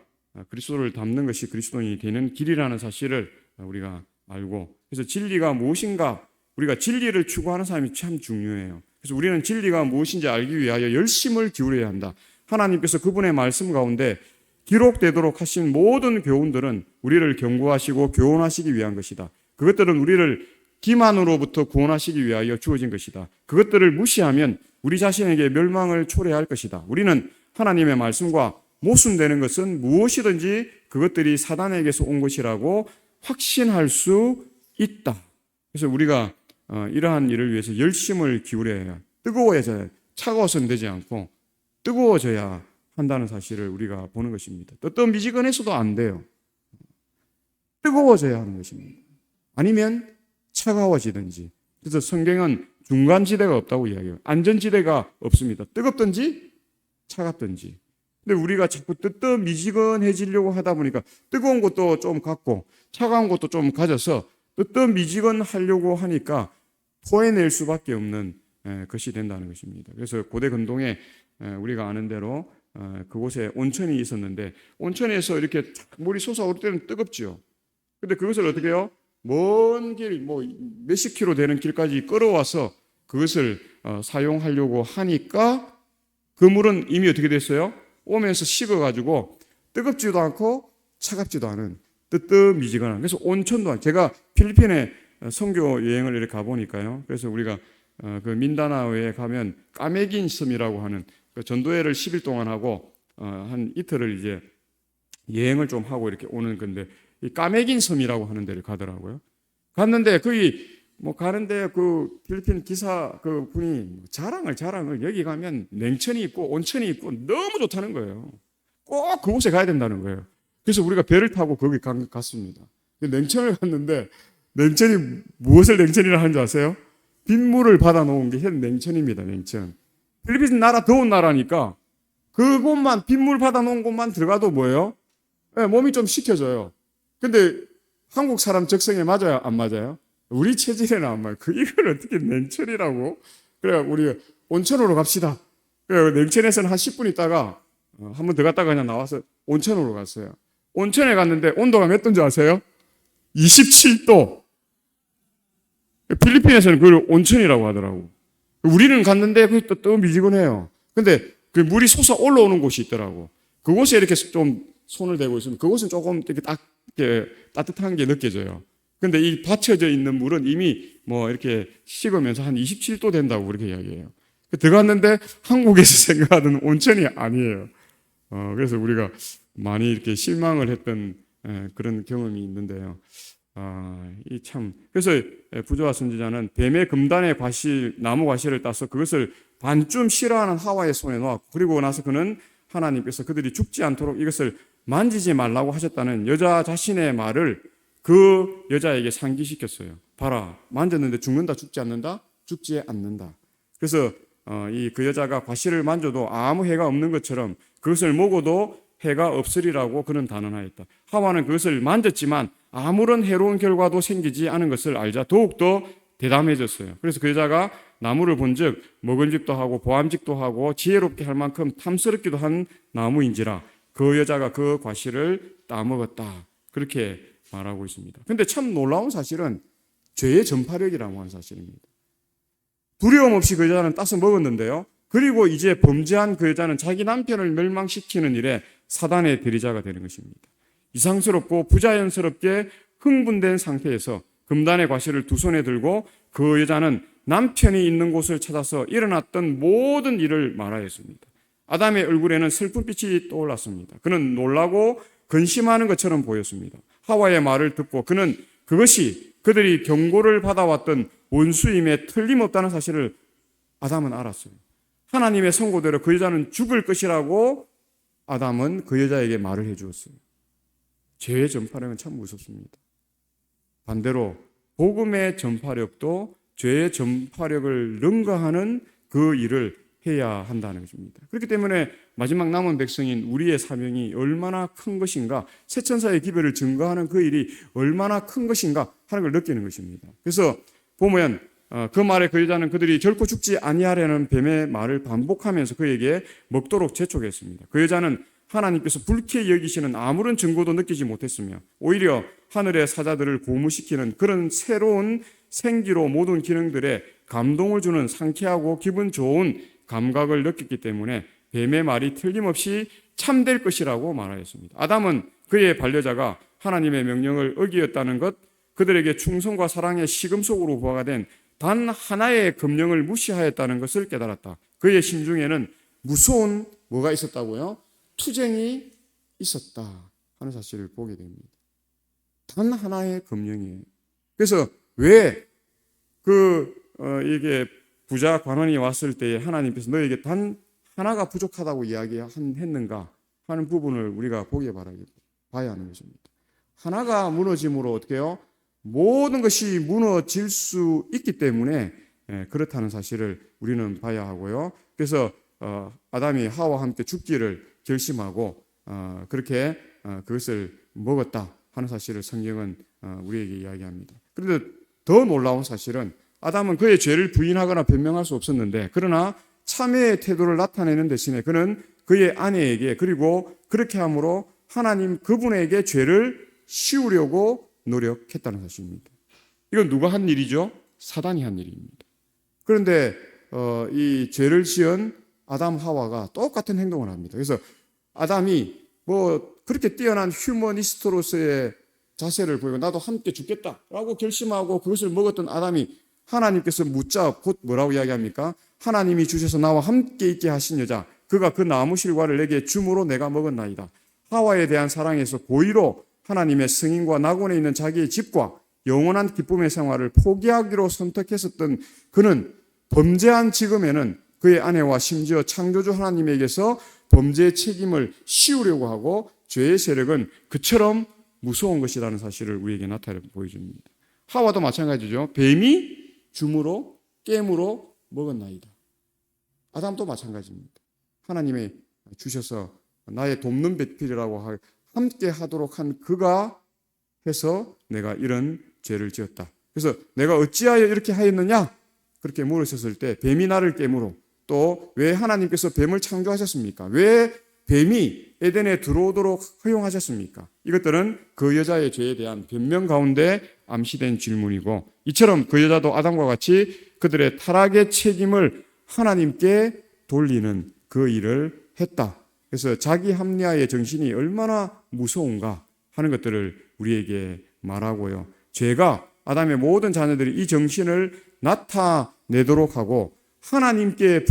그리스도를 닮는 것이 그리스도인이 되는 길이라는 사실을 우리가 알고, 그래서 진리가 무엇인가, 우리가 진리를 추구하는 사람이 참 중요해요. 그래서 우리는 진리가 무엇인지 알기 위하여 열심을 기울여야 한다. 하나님께서 그분의 말씀 가운데 기록되도록 하신 모든 교훈들은 우리를 경고하시고 교훈하시기 위한 것이다. 그것들은 우리를 기만으로부터 구원하시기 위하여 주어진 것이다. 그것들을 무시하면 우리 자신에게 멸망을 초래할 것이다. 우리는 하나님의 말씀과 모순되는 것은 무엇이든지 그것들이 사단에게서 온 것이라고 확신할 수 있다. 그래서 우리가 이러한 일을 위해서 열심을 기울여야 해요. 뜨거워져야, 차가워서는 되지 않고 뜨거워져야 한다는 사실을 우리가 보는 것입니다. 뜨뜻미지근해서도 안 돼요. 뜨거워져야 하는 것입니다. 아니면 차가워지든지. 그래서 성경은 중간지대가 없다고 이야기해요. 안전지대가 없습니다. 뜨겁든지 차갑든지. 근데 우리가 자꾸 뜨뜻미지근해지려고 하다 보니까 뜨거운 것도 좀 갖고 차가운 것도 좀 가져서 뜨뜻미지근하려고 하니까 토해낼 수밖에 없는 것이 된다는 것입니다. 그래서 고대 근동에 우리가 아는 대로 그곳에 온천이 있었는데 온천에서 이렇게 물이 솟아오를 때는 뜨겁죠. 근데 그것을 어떻게 해요? 먼 길, 몇십 킬로 되는 길까지 끌어와서 그것을 사용하려고 하니까 그 물은 이미 어떻게 됐어요? 오면서 식어가지고 뜨겁지도 않고 차갑지도 않은 뜨뜻미지근한. 그래서 온천도 제가 필리핀에 선교 여행을 이렇게 가보니까요. 그래서 우리가 그 민다나오에 가면 까메긴 섬이라고 하는 그 전도회를 10일 동안 하고 한 이틀을 이제 여행을 좀 하고 이렇게 오는 건데 이 까메긴 섬이라고 하는 데를 가더라고요. 갔는데 거기 가는데 그 필리핀 기사 그 분이 자랑을 여기 가면 냉천이 있고 온천이 있고 너무 좋다는 거예요. 꼭 그곳에 가야 된다는 거예요. 그래서 우리가 배를 타고 거기 갔습니다. 냉천을 갔는데 냉천이 무엇을 냉천이라 하는지 아세요? 빗물을 받아놓은 게 현 냉천입니다. 냉천. 필리핀 나라 더운 나라니까 그곳만 빗물 받아놓은 곳만 들어가도 뭐예요? 네, 몸이 좀 식혀져요. 근데 한국 사람 적성에 맞아요? 안 맞아요? 우리 체질에는 안 맞아요. 이걸 어떻게 냉천이라고? 그래 우리 온천으로 갑시다. 그래 냉천에서는 한 10분 있다가 한 번 더 갔다가 그냥 나와서 온천으로 갔어요. 온천에 갔는데 온도가 몇 도인지 아세요? 27도. 필리핀에서는 그걸 온천이라고 하더라고. 우리는 갔는데 그게 또 미지근해요. 근데 그 물이 솟아 올라오는 곳이 있더라고. 그곳에 이렇게 좀 손을 대고 있으면 그곳은 조금 이렇게 따뜻한 게 느껴져요. 근데 이 받쳐져 있는 물은 이미 이렇게 식으면서 한 27도 된다고 그렇게 이야기해요. 들어갔는데 한국에서 생각하던 온천이 아니에요. 그래서 우리가 많이 이렇게 실망을 했던 그런 경험이 있는데요. 그래서 부조와 선지자는 뱀의 금단의 나무 과실을 따서 그것을 반쯤 싫어하는 하와의 손에 놓았고, 그리고 나서 그는 하나님께서 그들이 죽지 않도록 이것을 만지지 말라고 하셨다는 여자 자신의 말을 그 여자에게 상기시켰어요. 봐라, 만졌는데 죽는다, 죽지 않는다? 죽지 않는다. 그래서 그 여자가 과실을 만져도 아무 해가 없는 것처럼 그것을 먹어도 해가 없으리라고 그는 단언하였다. 하와는 그것을 만졌지만 아무런 해로운 결과도 생기지 않은 것을 알자 더욱더 대담해졌어요. 그래서 그 여자가 나무를 본즉 먹을짓도 하고 보암직도 하고 지혜롭게 할 만큼 탐스럽기도 한 나무인지라 그 여자가 그 과실을 따먹었다. 그렇게 말하고 있습니다. 근데 참 놀라운 사실은 죄의 전파력이라고 하는 사실입니다. 두려움 없이 그 여자는 따서 먹었는데요. 그리고 이제 범죄한 그 여자는 자기 남편을 멸망시키는 일에 사단의 대리자가 되는 것입니다. 이상스럽고 부자연스럽게 흥분된 상태에서 금단의 과실을 두 손에 들고 그 여자는 남편이 있는 곳을 찾아서 일어났던 모든 일을 말하였습니다. 아담의 얼굴에는 슬픈 빛이 떠올랐습니다. 그는 놀라고 근심하는 것처럼 보였습니다. 하와의 말을 듣고 그는 그것이 그들이 경고를 받아왔던 원수임에 틀림없다는 사실을 아담은 알았어요. 하나님의 선고대로 그 여자는 죽을 것이라고 아담은 그 여자에게 말을 해주었어요. 죄의 전파력은 참 무섭습니다. 반대로 복음의 전파력도 죄의 전파력을 능가하는 그 일을 해야 한다는 것입니다. 그렇기 때문에 마지막 남은 백성인 우리의 사명이 얼마나 큰 것인가, 새천사의 기별을 증거하는 그 일이 얼마나 큰 것인가 하는 걸 느끼는 것입니다. 그래서 보면 그 말에 그 여자는 그들이 결코 죽지 아니하려는 뱀의 말을 반복하면서 그에게 먹도록 재촉했습니다. 그 여자는 하나님께서 불쾌히 여기시는 아무런 증거도 느끼지 못했으며 오히려 하늘의 사자들을 고무시키는 그런 새로운 생기로 모든 기능들에 감동을 주는 상쾌하고 기분 좋은 감각을 느꼈기 때문에 뱀의 말이 틀림없이 참될 것이라고 말하였습니다. 아담은 그의 반려자가 하나님의 명령을 어기었다는 것, 그들에게 충성과 사랑의 시금석으로 부하가 된 단 하나의 금령을 무시하였다는 것을 깨달았다. 그의 심중에는 무서운 뭐가 있었다고요? 투쟁이 있었다 하는 사실을 보게 됩니다. 단 하나의 금령이에요. 그래서 왜 이게 부자 관원이 왔을 때에 하나님께서 너에게 단 하나가 부족하다고 이야기했는가 하는 부분을 우리가 봐야 하는 것입니다. 하나가 무너짐으로 어떻게 해요? 모든 것이 무너질 수 있기 때문에 그렇다는 사실을 우리는 봐야 하고요. 그래서 아담이 하와와 함께 죽기를 결심하고 그렇게 그것을 먹었다 하는 사실을 성경은 우리에게 이야기합니다. 그런데 더 놀라운 사실은 아담은 그의 죄를 부인하거나 변명할 수 없었는데 그러나 참회의 태도를 나타내는 대신에 그는 그의 아내에게 그리고 그렇게 함으로 하나님 그분에게 죄를 씌우려고 노력했다는 사실입니다. 이건 누가 한 일이죠? 사단이 한 일입니다. 그런데 이 죄를 지은 아담 하와가 똑같은 행동을 합니다. 그래서 아담이 그렇게 뛰어난 휴머니스트로서의 자세를 보이고 나도 함께 죽겠다라고 결심하고 그것을 먹었던 아담이 하나님께서 묻자 곧 뭐라고 이야기합니까? 하나님이 주셔서 나와 함께 있게 하신 여자 그가 그 나무 실과를 내게 줌으로 내가 먹었나이다. 하와에 대한 사랑에서 고의로 하나님의 승인과 낙원에 있는 자기의 집과 영원한 기쁨의 생활을 포기하기로 선택했었던 그는 범죄한 지금에는 그의 아내와 심지어 창조주 하나님에게서 범죄의 책임을 씌우려고 하고 죄의 세력은 그처럼 무서운 것이라는 사실을 우리에게 나타내 보여줍니다. 하와도 마찬가지죠. 뱀이 줌으로 깨물어 먹었나이다. 아담도 마찬가지입니다. 하나님이 주셔서 나의 돕는 배필이라고 함께 하도록 한 그가 해서 내가 이런 죄를 지었다. 그래서 내가 어찌하여 이렇게 하였느냐? 그렇게 물으셨을 때 뱀이 나를 깨물어 또 왜 하나님께서 뱀을 창조하셨습니까? 왜 뱀이 에덴에 들어오도록 허용하셨습니까? 이것들은 그 여자의 죄에 대한 변명 가운데 암시된 질문이고 이처럼 그 여자도 아담과 같이 그들의 타락의 책임을 하나님께 돌리는 그 일을 했다. 그래서 자기 합리화의 정신이 얼마나 무서운가 하는 것들을 우리에게 말하고요. 죄가 아담의 모든 자녀들이 이 정신을 나타내도록 하고 하나님께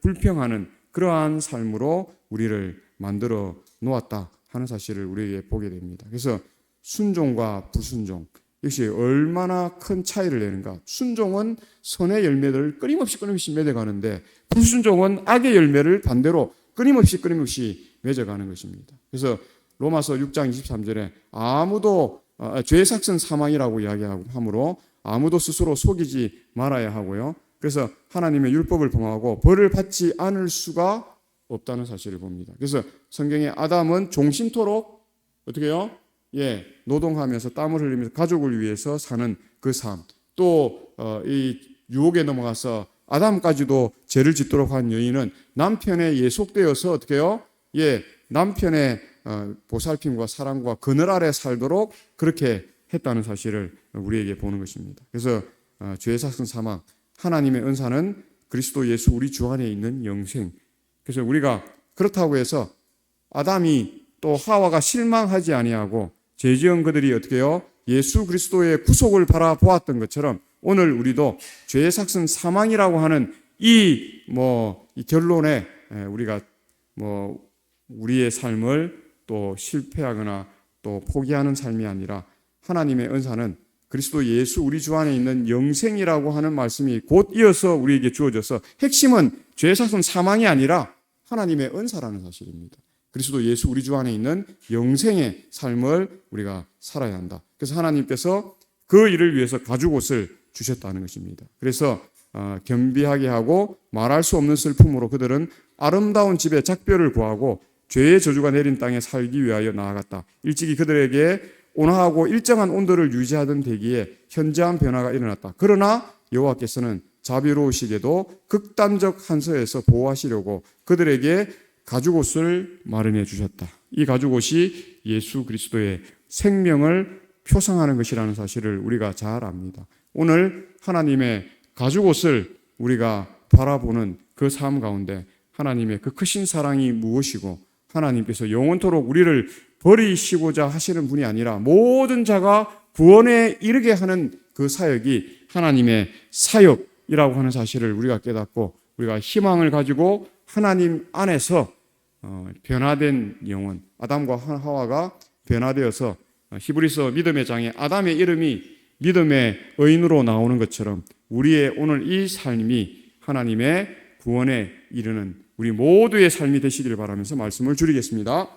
불평하는 그러한 삶으로 우리를 만들어 놓았다 하는 사실을 우리에게 보게 됩니다. 그래서 순종과 불순종 역시 얼마나 큰 차이를 내는가. 순종은 선의 열매를 끊임없이 맺어가는데 불순종은 악의 열매를 반대로 끊임없이 맺어가는 것입니다. 그래서 로마서 6장 23절에 아무도 죄의 삭은 사망이라고 이야기하므로 아무도 스스로 속이지 말아야 하고요. 그래서 하나님의 율법을 범하고 벌을 받지 않을 수가 없다는 사실을 봅니다. 그래서 성경에 아담은 종신토록 어떻게 해요? 노동하면서 땀을 흘리면서 가족을 위해서 사는 그 삶. 또 이 유혹에 넘어가서 아담까지도 죄를 짓도록 한 여인은 남편에 예속되어서 어떻게 해요? 남편의 보살핌과 사랑과 그늘 아래 살도록 그렇게 했다는 사실을 우리에게 보는 것입니다. 그래서 죄의 삭은 사망, 하나님의 은사는 그리스도 예수 우리 주 안에 있는 영생. 그래서 우리가 그렇다고 해서 아담이 또 하와가 실망하지 아니하고 죄 지은 그들이 어떻게 해요? 예수 그리스도의 구속을 바라보았던 것처럼 오늘 우리도 죄의 삭은 사망이라고 하는 이 결론에 우리가 우리의 삶을 또 실패하거나 또 포기하는 삶이 아니라 하나님의 은사는 그리스도 예수 우리 주 안에 있는 영생이라고 하는 말씀이 곧 이어서 우리에게 주어져서 핵심은 죄의 삭은 사망이 아니라 하나님의 은사라는 사실입니다. 그리스도 예수 우리 주 안에 있는 영생의 삶을 우리가 살아야 한다. 그래서 하나님께서 그 일을 위해서 가죽옷을 주셨다는 것입니다. 그래서 겸비하게 하고 말할 수 없는 슬픔으로 그들은 아름다운 집에 작별을 구하고 죄의 저주가 내린 땅에 살기 위하여 나아갔다. 일찍이 그들에게 온화하고 일정한 온도를 유지하던 대기에 현저한 변화가 일어났다. 그러나 여호와께서는 자비로우시게도 극단적 한서에서 보호하시려고 그들에게 가죽옷을 마련해 주셨다. 이 가죽옷이 예수 그리스도의 생명을 표상하는 것이라는 사실을 우리가 잘 압니다. 오늘 하나님의 가죽옷을 우리가 바라보는 그 삶 가운데 하나님의 그 크신 사랑이 무엇이고 하나님께서 영원토록 우리를 버리시고자 하시는 분이 아니라 모든 자가 구원에 이르게 하는 그 사역이 하나님의 사역이라고 하는 사실을 우리가 깨닫고 우리가 희망을 가지고 하나님 안에서 변화된 영혼, 아담과 하와가 변화되어서 히브리서 믿음의 장에 아담의 이름이 믿음의 의인으로 나오는 것처럼 우리의 오늘 이 삶이 하나님의 구원에 이르는 우리 모두의 삶이 되시기를 바라면서 말씀을 줄이겠습니다.